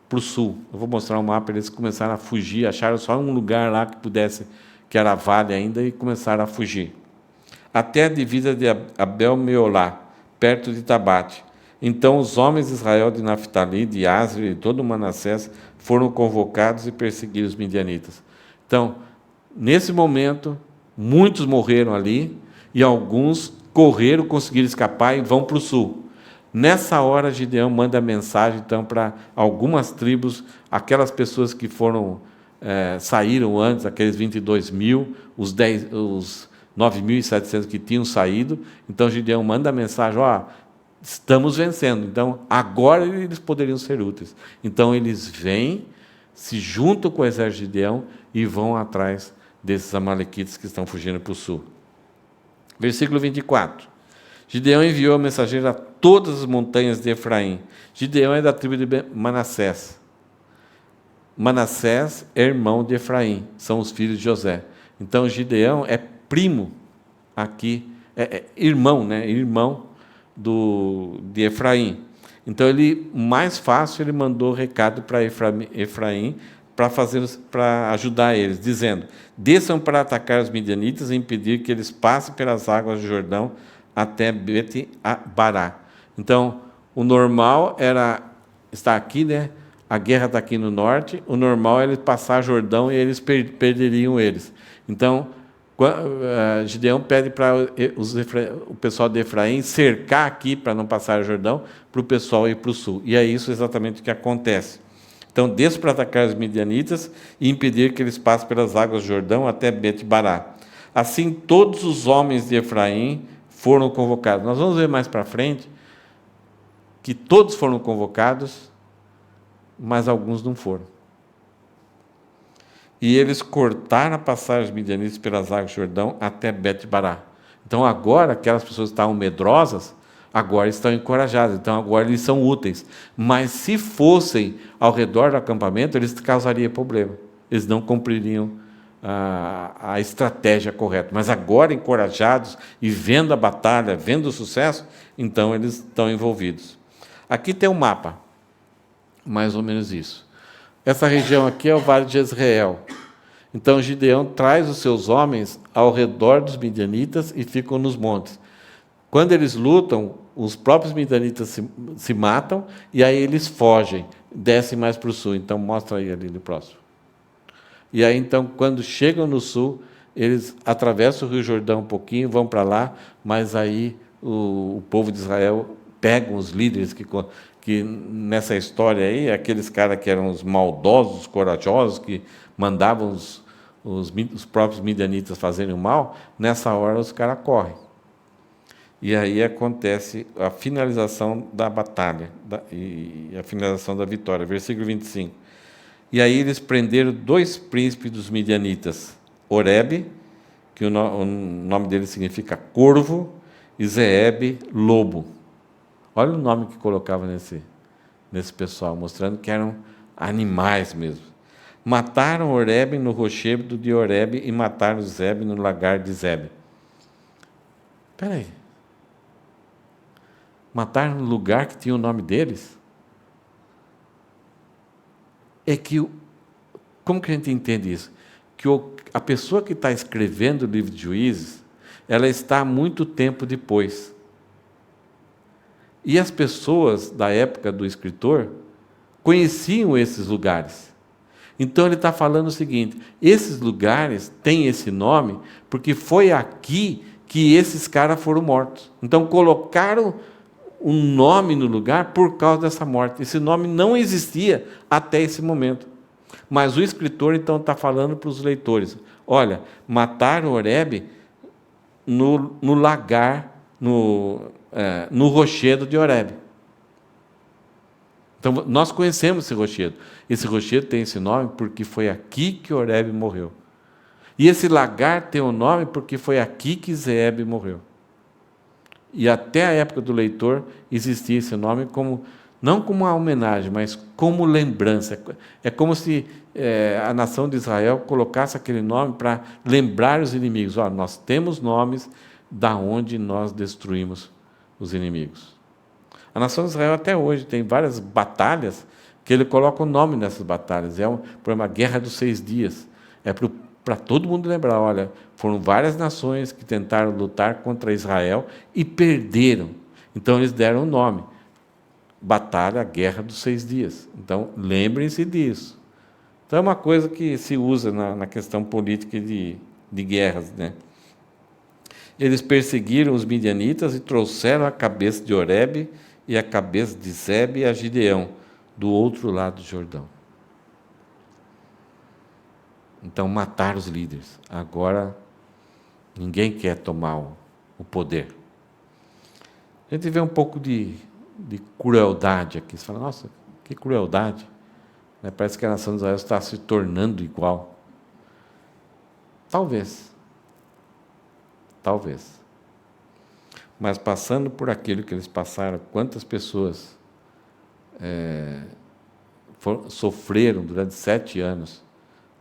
para o sul. Eu vou mostrar um mapa, eles começaram a fugir, acharam só um lugar lá que pudesse, que era vale ainda, e começaram a fugir. Até a divisa de Abel-Meolá, perto de Tabate. Então os homens de Israel, de Naftali, de Asri e todo o Manassés foram convocados e perseguiram os midianitas. Então, nesse momento, muitos morreram ali e alguns correram, conseguiram escapar e vão para o sul. Nessa hora, Gideão manda mensagem então para algumas tribos, aquelas pessoas que saíram antes, aqueles 22 mil, os 9.700 que tinham saído. Então Gideão manda mensagem: estamos vencendo. Então, agora eles poderiam ser úteis. Então, eles vêm, se juntam com o exército de Gideão e vão atrás desses amalequitas que estão fugindo para o sul. Versículo 24. Gideão enviou mensageiro a todas as montanhas de Efraim. Gideão é da tribo de Manassés. Manassés é irmão de Efraim, são os filhos de José. Então, Gideão é primo aqui, irmão, né? Irmão de Efraim. Então, mais fácil, ele mandou recado para Efraim para ajudar eles, dizendo: desçam para atacar os midianitas e impedir que eles passem pelas águas do Jordão até Bet-Bará. Então, o normal está aqui, né? A guerra está aqui no norte, o normal é eles passar Jordão e eles perderiam eles. Então, Gideão pede para o pessoal de Efraim cercar aqui para não passar o Jordão, para o pessoal ir para o sul. E é isso exatamente o que acontece. Então, desçam para atacar os midianitas e impedir que eles passem pelas águas do Jordão até Bet-Bará. Assim, todos os homens de Efraim foram convocados. Nós vamos ver mais para frente que todos foram convocados, mas alguns não foram. E eles cortaram a passagem dos midianitas pelas águas do Jordão até Bet-Bará. Então, agora, aquelas pessoas que estavam medrosas, agora estão encorajadas. Então, agora eles são úteis. Mas, se fossem ao redor do acampamento, eles causariam problema. Eles não cumpririam a estratégia correta. Mas, agora, encorajados e vendo a batalha, vendo o sucesso, então, eles estão envolvidos. Aqui tem um mapa. Mais ou menos isso. Essa região aqui é o Vale de Jezreel. Então, Gideão traz os seus homens ao redor dos midianitas e ficam nos montes. Quando eles lutam, os próprios midianitas se matam e aí eles fogem, descem mais para o sul. Então, mostra aí ali no próximo. E aí, então, quando chegam no sul, eles atravessam o Rio Jordão um pouquinho, vão para lá, mas aí o povo de Israel pega os líderes que nessa história aí, aqueles caras que eram os maldosos, os corajosos, que mandavam os próprios midianitas fazerem o mal, nessa hora os caras correm. E aí acontece a finalização da batalha, e a finalização da vitória. Versículo 25. E aí eles prenderam 2 príncipes dos midianitas, Oreb, que o nome dele significa corvo, e Zeeb, lobo. Olha o nome que colocava nesse pessoal, mostrando que eram animais mesmo. Mataram Oreb no rochedo de Oreb e mataram Zeb no lagar de Zeb. Espera aí. Mataram no lugar que tinha o nome deles? É que, como que a gente entende isso? Que a pessoa que está escrevendo o livro de Juízes, ela está muito tempo depois. E as pessoas da época do escritor conheciam esses lugares. Então ele está falando o seguinte: esses lugares têm esse nome porque foi aqui que esses caras foram mortos. Então colocaram um nome no lugar por causa dessa morte. Esse nome não existia até esse momento. Mas o escritor então está falando para os leitores: olha, mataram Oreb no lagar, no rochedo de Oreb. Então, nós conhecemos esse rochedo. Esse rochedo tem esse nome porque foi aqui que Oreb morreu. E esse lagar tem o nome porque foi aqui que Zeeb morreu. E até a época do leitor existia esse nome não como uma homenagem, mas como lembrança. É como se a nação de Israel colocasse aquele nome para lembrar os inimigos. Nós temos nomes da onde nós destruímos os inimigos. A nação de Israel até hoje tem várias batalhas que ele coloca o nome nessas batalhas. Por exemplo, a Guerra dos 6 Dias. É para todo mundo lembrar, olha, foram várias nações que tentaram lutar contra Israel e perderam. Então eles deram o nome. Batalha, Guerra dos 6 Dias. Então, lembrem-se disso. Então é uma coisa que se usa na questão política de guerras, né? Eles perseguiram os midianitas e trouxeram a cabeça de Oreb e a cabeça de Zebe a Gideão, do outro lado do Jordão. Então, mataram os líderes. Agora, ninguém quer tomar o poder. A gente vê um pouco de crueldade aqui. Você fala, nossa, que crueldade. Né? Parece que a nação de Israel está se tornando igual. Talvez. Talvez. Mas passando por aquilo que eles passaram, quantas pessoas sofreram durante 7 anos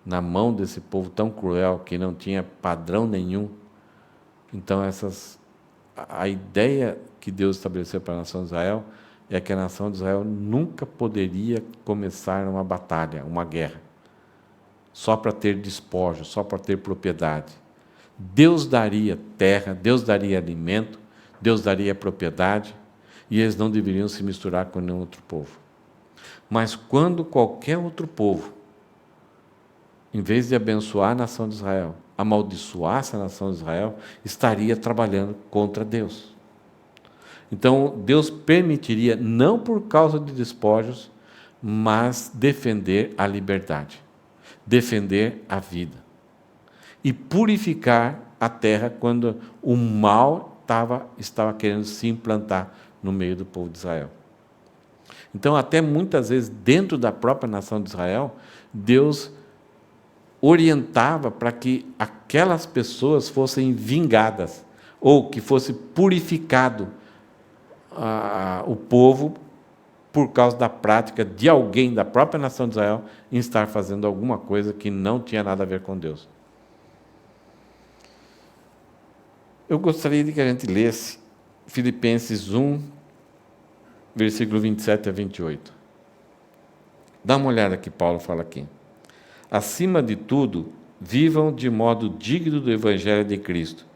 na mão desse povo tão cruel, que não tinha padrão nenhum. Então, a ideia que Deus estabeleceu para a nação de Israel é que a nação de Israel nunca poderia começar uma batalha, uma guerra, só para ter despojo, só para ter propriedade. Deus daria terra, Deus daria alimento, Deus daria propriedade, e eles não deveriam se misturar com nenhum outro povo. Mas quando qualquer outro povo, em vez de abençoar a nação de Israel, amaldiçoasse a nação de Israel, estaria trabalhando contra Deus. Então, Deus permitiria, não por causa de despojos, mas defender a liberdade, defender a vida e purificar a terra quando o mal estava querendo se implantar no meio do povo de Israel. Então, até muitas vezes, dentro da própria nação de Israel, Deus orientava para que aquelas pessoas fossem vingadas, ou que fosse purificado o povo por causa da prática de alguém da própria nação de Israel em estar fazendo alguma coisa que não tinha nada a ver com Deus. Eu gostaria de que a gente lesse Filipenses 1, versículo 27 a 28. Dá uma olhada que Paulo fala aqui. Acima de tudo, vivam de modo digno do Evangelho de Cristo,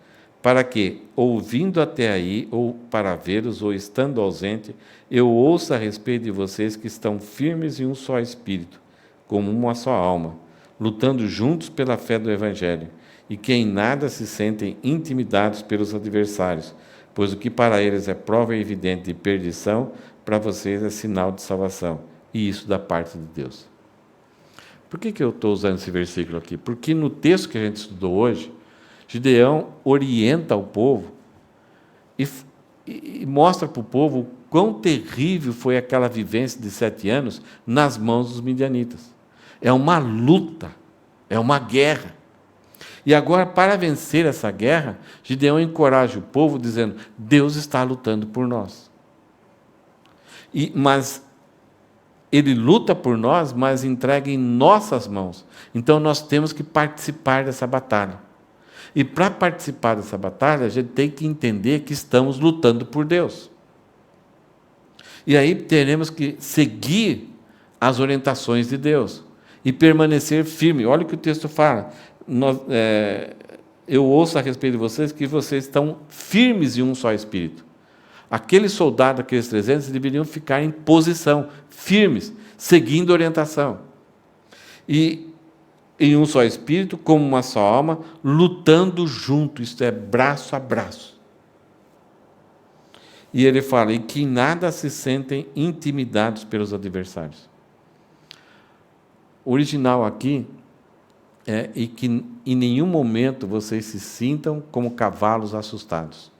para que, ouvindo até aí, ou para vê-los, ou estando ausente, eu ouça a respeito de vocês que estão firmes em um só Espírito, como uma só alma, lutando juntos pela fé do Evangelho, e que em nada se sentem intimidados pelos adversários, pois o que para eles é prova evidente de perdição, para vocês é sinal de salvação, e isso da parte de Deus. Por que eu estou usando esse versículo aqui? Porque no texto que a gente estudou hoje, Gideão orienta o povo e mostra para o povo o quão terrível foi aquela vivência de 7 anos nas mãos dos midianitas. É uma luta, é uma guerra. E agora, para vencer essa guerra, Gideão encoraja o povo dizendo, Deus está lutando por nós. Mas Ele luta por nós, mas entrega em nossas mãos. Então, nós temos que participar dessa batalha. E para participar dessa batalha, a gente tem que entender que estamos lutando por Deus. E aí teremos que seguir as orientações de Deus e permanecer firme. Olha o que o texto fala. Eu ouço a respeito de vocês que vocês estão firmes em um só Espírito. Aqueles soldados, aqueles 300, deveriam ficar em posição, firmes, seguindo a orientação. E em um só Espírito, como uma só alma, lutando junto, isto é, braço a braço. E ele fala, e que em nada se sentem intimidados pelos adversários. O original aqui e que em nenhum momento vocês se sintam como cavalos assustados.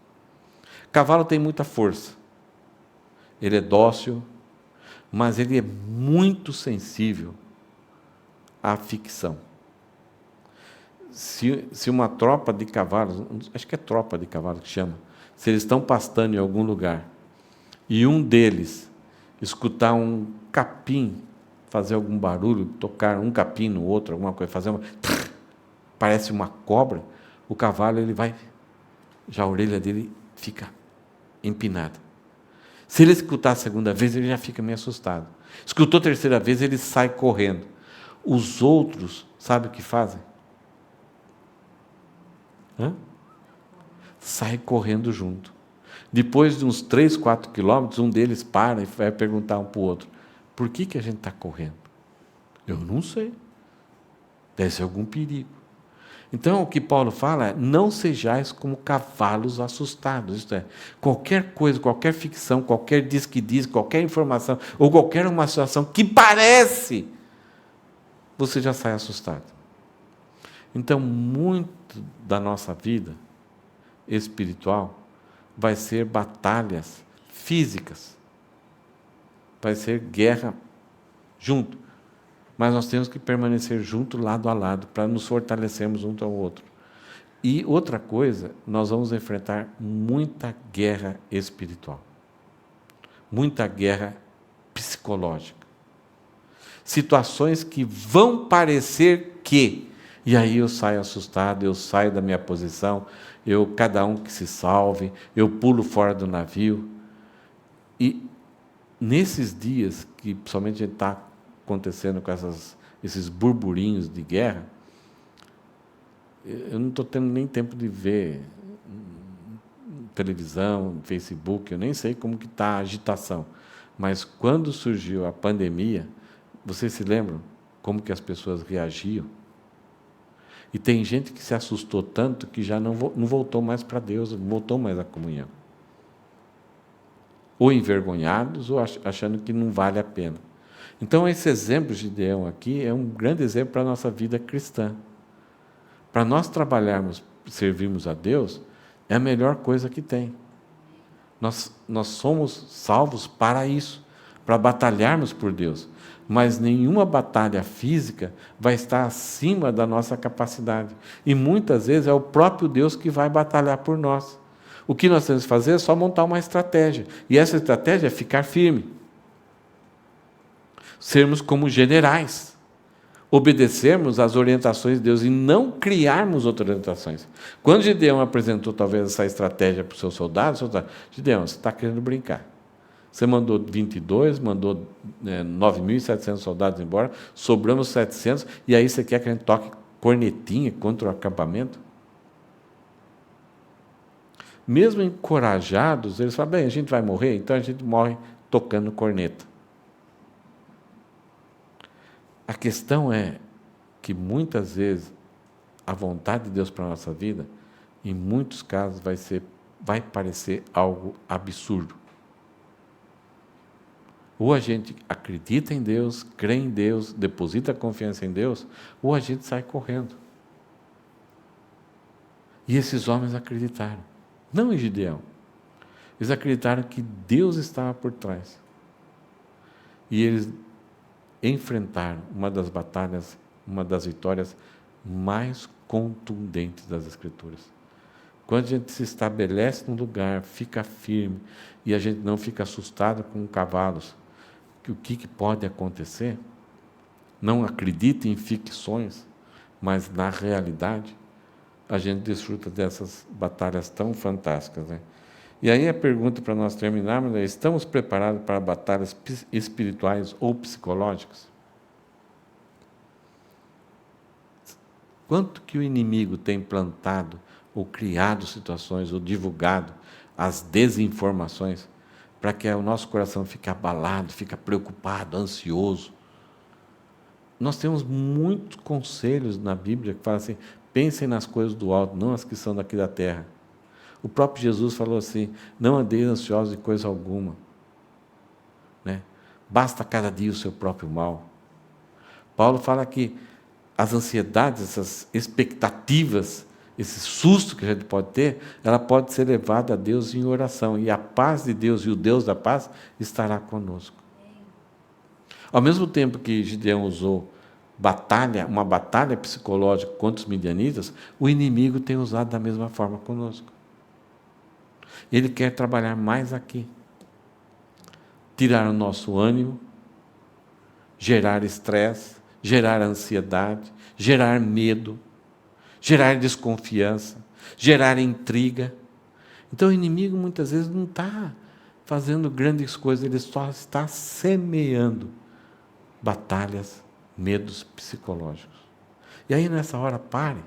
Cavalo tem muita força, ele é dócil, mas ele é muito sensível à ficção. Se uma tropa de cavalos, acho que é tropa de cavalos que chama, se eles estão pastando em algum lugar, e um deles escutar um capim fazer algum barulho, tocar um capim no outro, alguma coisa, parece uma cobra, o cavalo ele vai, já a orelha dele fica empinada. Se ele escutar a segunda vez, ele já fica meio assustado. Escutou a terceira vez, ele sai correndo. Os outros, sabe o que fazem? Sai correndo junto. Depois de uns 3, 4 quilômetros, um deles para e vai perguntar um para o outro, por que a gente está correndo? Eu não sei. Deve ser algum perigo. Então, o que Paulo fala é, não sejais como cavalos assustados. Isto é, qualquer coisa, qualquer ficção, qualquer diz que diz, qualquer informação, ou qualquer uma situação que parece, você já sai assustado. Então, muito da nossa vida espiritual vai ser batalhas físicas, vai ser guerra junto. Mas nós temos que permanecer junto, lado a lado, para nos fortalecermos um ao outro. E outra coisa, nós vamos enfrentar muita guerra espiritual, muita guerra psicológica. Situações que vão parecer que, e aí eu saio assustado, eu saio da minha posição, cada um que se salve, eu pulo fora do navio. E nesses dias que principalmente está acontecendo com esses burburinhos de guerra, eu não estou tendo nem tempo de ver televisão, Facebook, eu nem sei como que está a agitação. Mas quando surgiu a pandemia, vocês se lembram como que as pessoas reagiam? E tem gente que se assustou tanto que já não voltou mais para Deus, não voltou mais à comunhão. Ou envergonhados, ou achando que não vale a pena. Então, esse exemplo de Gideão aqui é um grande exemplo para a nossa vida cristã. Para nós trabalharmos, servirmos a Deus, é a melhor coisa que tem. Nós somos salvos para isso, para batalharmos por Deus. Mas nenhuma batalha física vai estar acima da nossa capacidade. E muitas vezes é o próprio Deus que vai batalhar por nós. O que nós temos que fazer é só montar uma estratégia. E essa estratégia é ficar firme. Sermos como generais. Obedecermos às orientações de Deus e não criarmos outras orientações. Quando Gideão apresentou talvez essa estratégia para os seus soldados, Gideão, você está querendo brincar. Você mandou 22, mandou 9.700 soldados embora, sobramos 700, e aí você quer que a gente toque cornetinha contra o acampamento? Mesmo encorajados, eles falam, bem, a gente vai morrer, então a gente morre tocando corneta. A questão é que muitas vezes a vontade de Deus para a nossa vida, em muitos casos, vai parecer algo absurdo. Ou a gente acredita em Deus, crê em Deus, deposita confiança em Deus, ou a gente sai correndo. E esses homens acreditaram. Não em Gideão. Eles acreditaram que Deus estava por trás. E eles enfrentaram uma das batalhas, uma das vitórias mais contundentes das Escrituras. Quando a gente se estabelece num lugar, fica firme, e a gente não fica assustado com cavalos, o que pode acontecer? Não acredita em ficções, mas na realidade, a gente desfruta dessas batalhas tão fantásticas, né? E aí a pergunta para nós terminarmos é, estamos preparados para batalhas espirituais ou psicológicas? Quanto que o inimigo tem plantado, ou criado situações, ou divulgado as desinformações, para que o nosso coração fique abalado, fique preocupado, ansioso? Nós temos muitos conselhos na Bíblia que falam assim, pensem nas coisas do alto, não as que são daqui da terra. O próprio Jesus falou assim, não andeis ansiosos de coisa alguma. Né? Basta cada dia o seu próprio mal. Paulo fala que as ansiedades, essas expectativas, esse susto que a gente pode ter, ela pode ser levada a Deus em oração. E a paz de Deus e o Deus da paz estará conosco. Ao mesmo tempo que Gideão usou uma batalha psicológica contra os midianitas, o inimigo tem usado da mesma forma conosco. Ele quer trabalhar mais aqui. Tirar o nosso ânimo, gerar estresse, gerar ansiedade, gerar medo, gerar desconfiança, gerar intriga. Então o inimigo muitas vezes não está fazendo grandes coisas, ele só está semeando batalhas, medos psicológicos. E aí nessa hora pare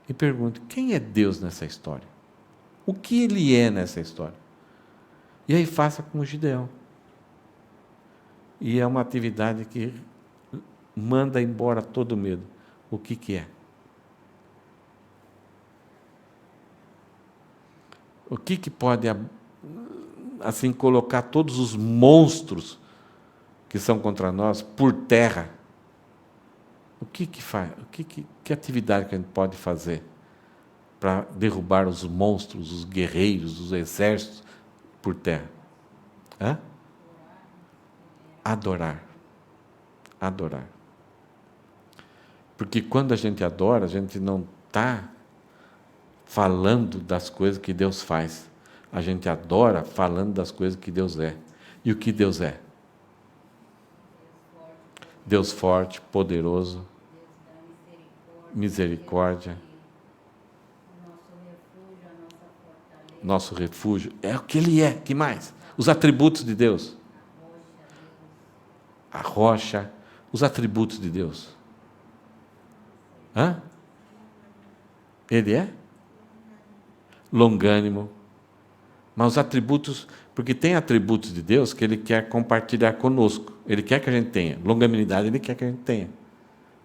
e pergunte, quem é Deus nessa história? O que Ele é nessa história? E aí faça como Gideão. E é uma atividade que manda embora todo o medo. O que é? O que pode, assim, colocar todos os monstros que são contra nós por terra? O que faz? Que atividade que a gente pode fazer para derrubar os monstros, os guerreiros, os exércitos por terra? Hã? Adorar. Adorar. Porque quando a gente adora, a gente não está falando das coisas que Deus faz. A gente adora falando das coisas que Deus é. E o que Deus é? Deus forte, poderoso, misericórdia, nosso refúgio. É o que Ele é. Que mais? Os atributos de Deus. A rocha, os atributos de Deus. Hã? Ele é? Longânimo. Mas os atributos, porque tem atributos de Deus que Ele quer compartilhar conosco. Ele quer que a gente tenha. Longanimidade Ele quer que a gente tenha.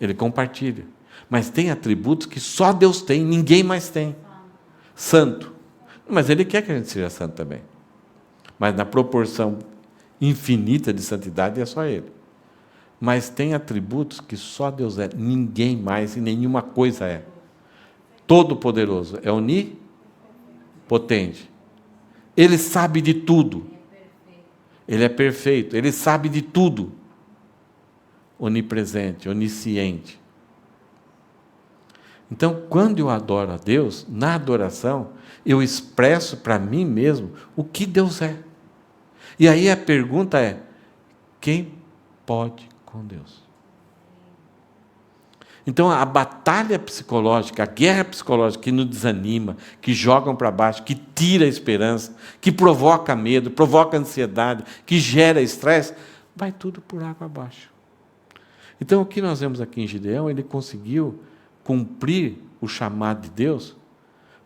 Ele compartilha. Mas tem atributos que só Deus tem, ninguém mais tem. Santo. Mas Ele quer que a gente seja santo também. Mas na proporção infinita de santidade é só Ele. Mas tem atributos que só Deus é, ninguém mais e nenhuma coisa é. Todo-poderoso, é onipotente. Ele sabe de tudo. Ele é perfeito, ele sabe de tudo. Onipresente, onisciente. Então, quando eu adoro a Deus, na adoração, eu expresso para mim mesmo o que Deus é. E aí a pergunta é: quem pode com Deus? Então, a batalha psicológica, a guerra psicológica que nos desanima, que jogam para baixo, que tira a esperança, que provoca medo, provoca ansiedade, que gera estresse, vai tudo por água abaixo. Então, o que nós vemos aqui em Gideão, ele conseguiu cumprir o chamado de Deus,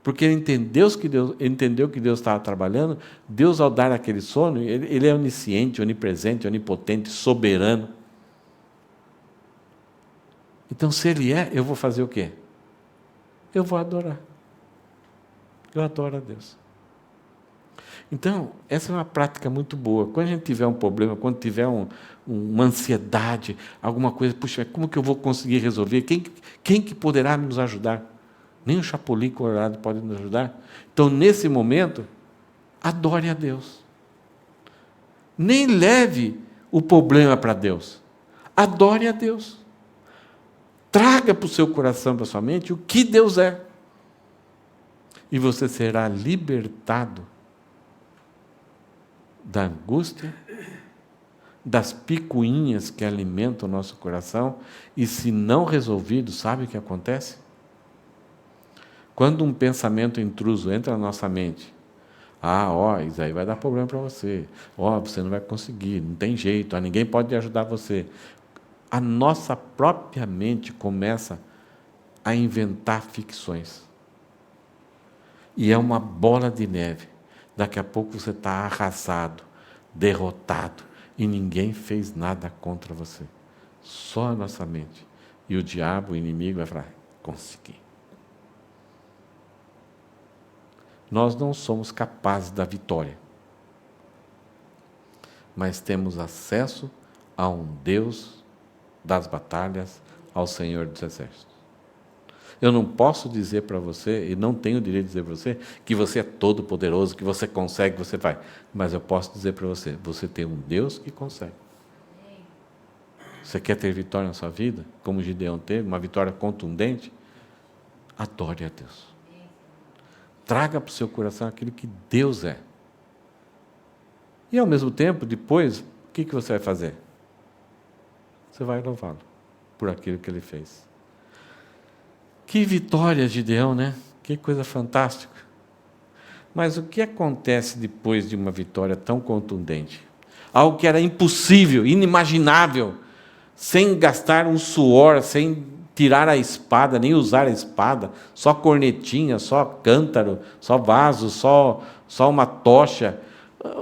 porque ele entendeu que Deus estava trabalhando. Deus, ao dar aquele sono, ele é onisciente, onipresente, onipotente, soberano. Então, se Ele é, eu vou fazer o quê? Eu vou adorar. Eu adoro a Deus. Então, essa é uma prática muito boa. Quando a gente tiver um problema, quando tiver uma ansiedade, alguma coisa, puxa, como que eu vou conseguir resolver? Quem que poderá nos ajudar? Nem o Chapolin Colorado pode nos ajudar. Então, nesse momento, adore a Deus. Nem leve o problema para Deus. Adore a Deus. Traga para o seu coração, para a sua mente, o que Deus é. E você será libertado da angústia, das picuinhas que alimentam o nosso coração, e se não resolvido, sabe o que acontece? Quando um pensamento intruso entra na nossa mente, isso aí vai dar problema para você, você não vai conseguir, não tem jeito, ninguém pode ajudar você. A nossa própria mente começa a inventar ficções. E é uma bola de neve. Daqui a pouco você está arrasado, derrotado, e ninguém fez nada contra você. Só a nossa mente. E o diabo, o inimigo, vai falar: consegui. Nós não somos capazes da vitória. Mas temos acesso a um Deus das batalhas, ao Senhor dos Exércitos. Eu não posso dizer para você, e não tenho o direito de dizer para você, que você é todo poderoso, que você consegue, que você vai. Mas eu posso dizer para você, você tem um Deus que consegue. Você quer ter vitória na sua vida, como Gideão teve, uma vitória contundente? Adore a Deus. Traga para o seu coração aquilo que Deus é. E ao mesmo tempo, depois, o que você vai fazer? Você vai louvá-lo por aquilo que ele fez. Que vitória, Gideão, né? Que coisa fantástica. Mas o que acontece depois de uma vitória tão contundente? Algo que era impossível, inimaginável, sem gastar um suor, sem tirar a espada, nem usar a espada, só cornetinha, só cântaro, só vaso, só uma tocha.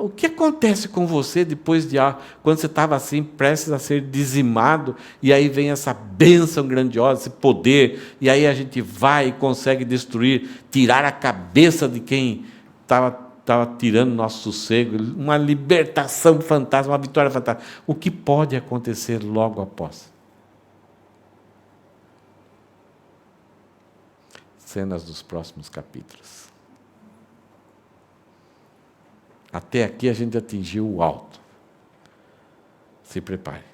O que acontece com você depois de quando você estava assim, prestes a ser dizimado, e aí vem essa bênção grandiosa, esse poder, e aí a gente vai e consegue destruir, tirar a cabeça de quem estava tirando nosso sossego, uma libertação fantástica, uma vitória fantástica. O que pode acontecer logo após? cenas dos próximos capítulos. Até aqui a gente atingiu o alto. Se prepare.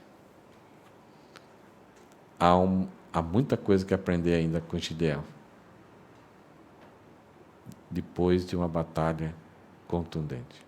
Há muita coisa que aprender ainda com Gideão. Depois de uma batalha contundente.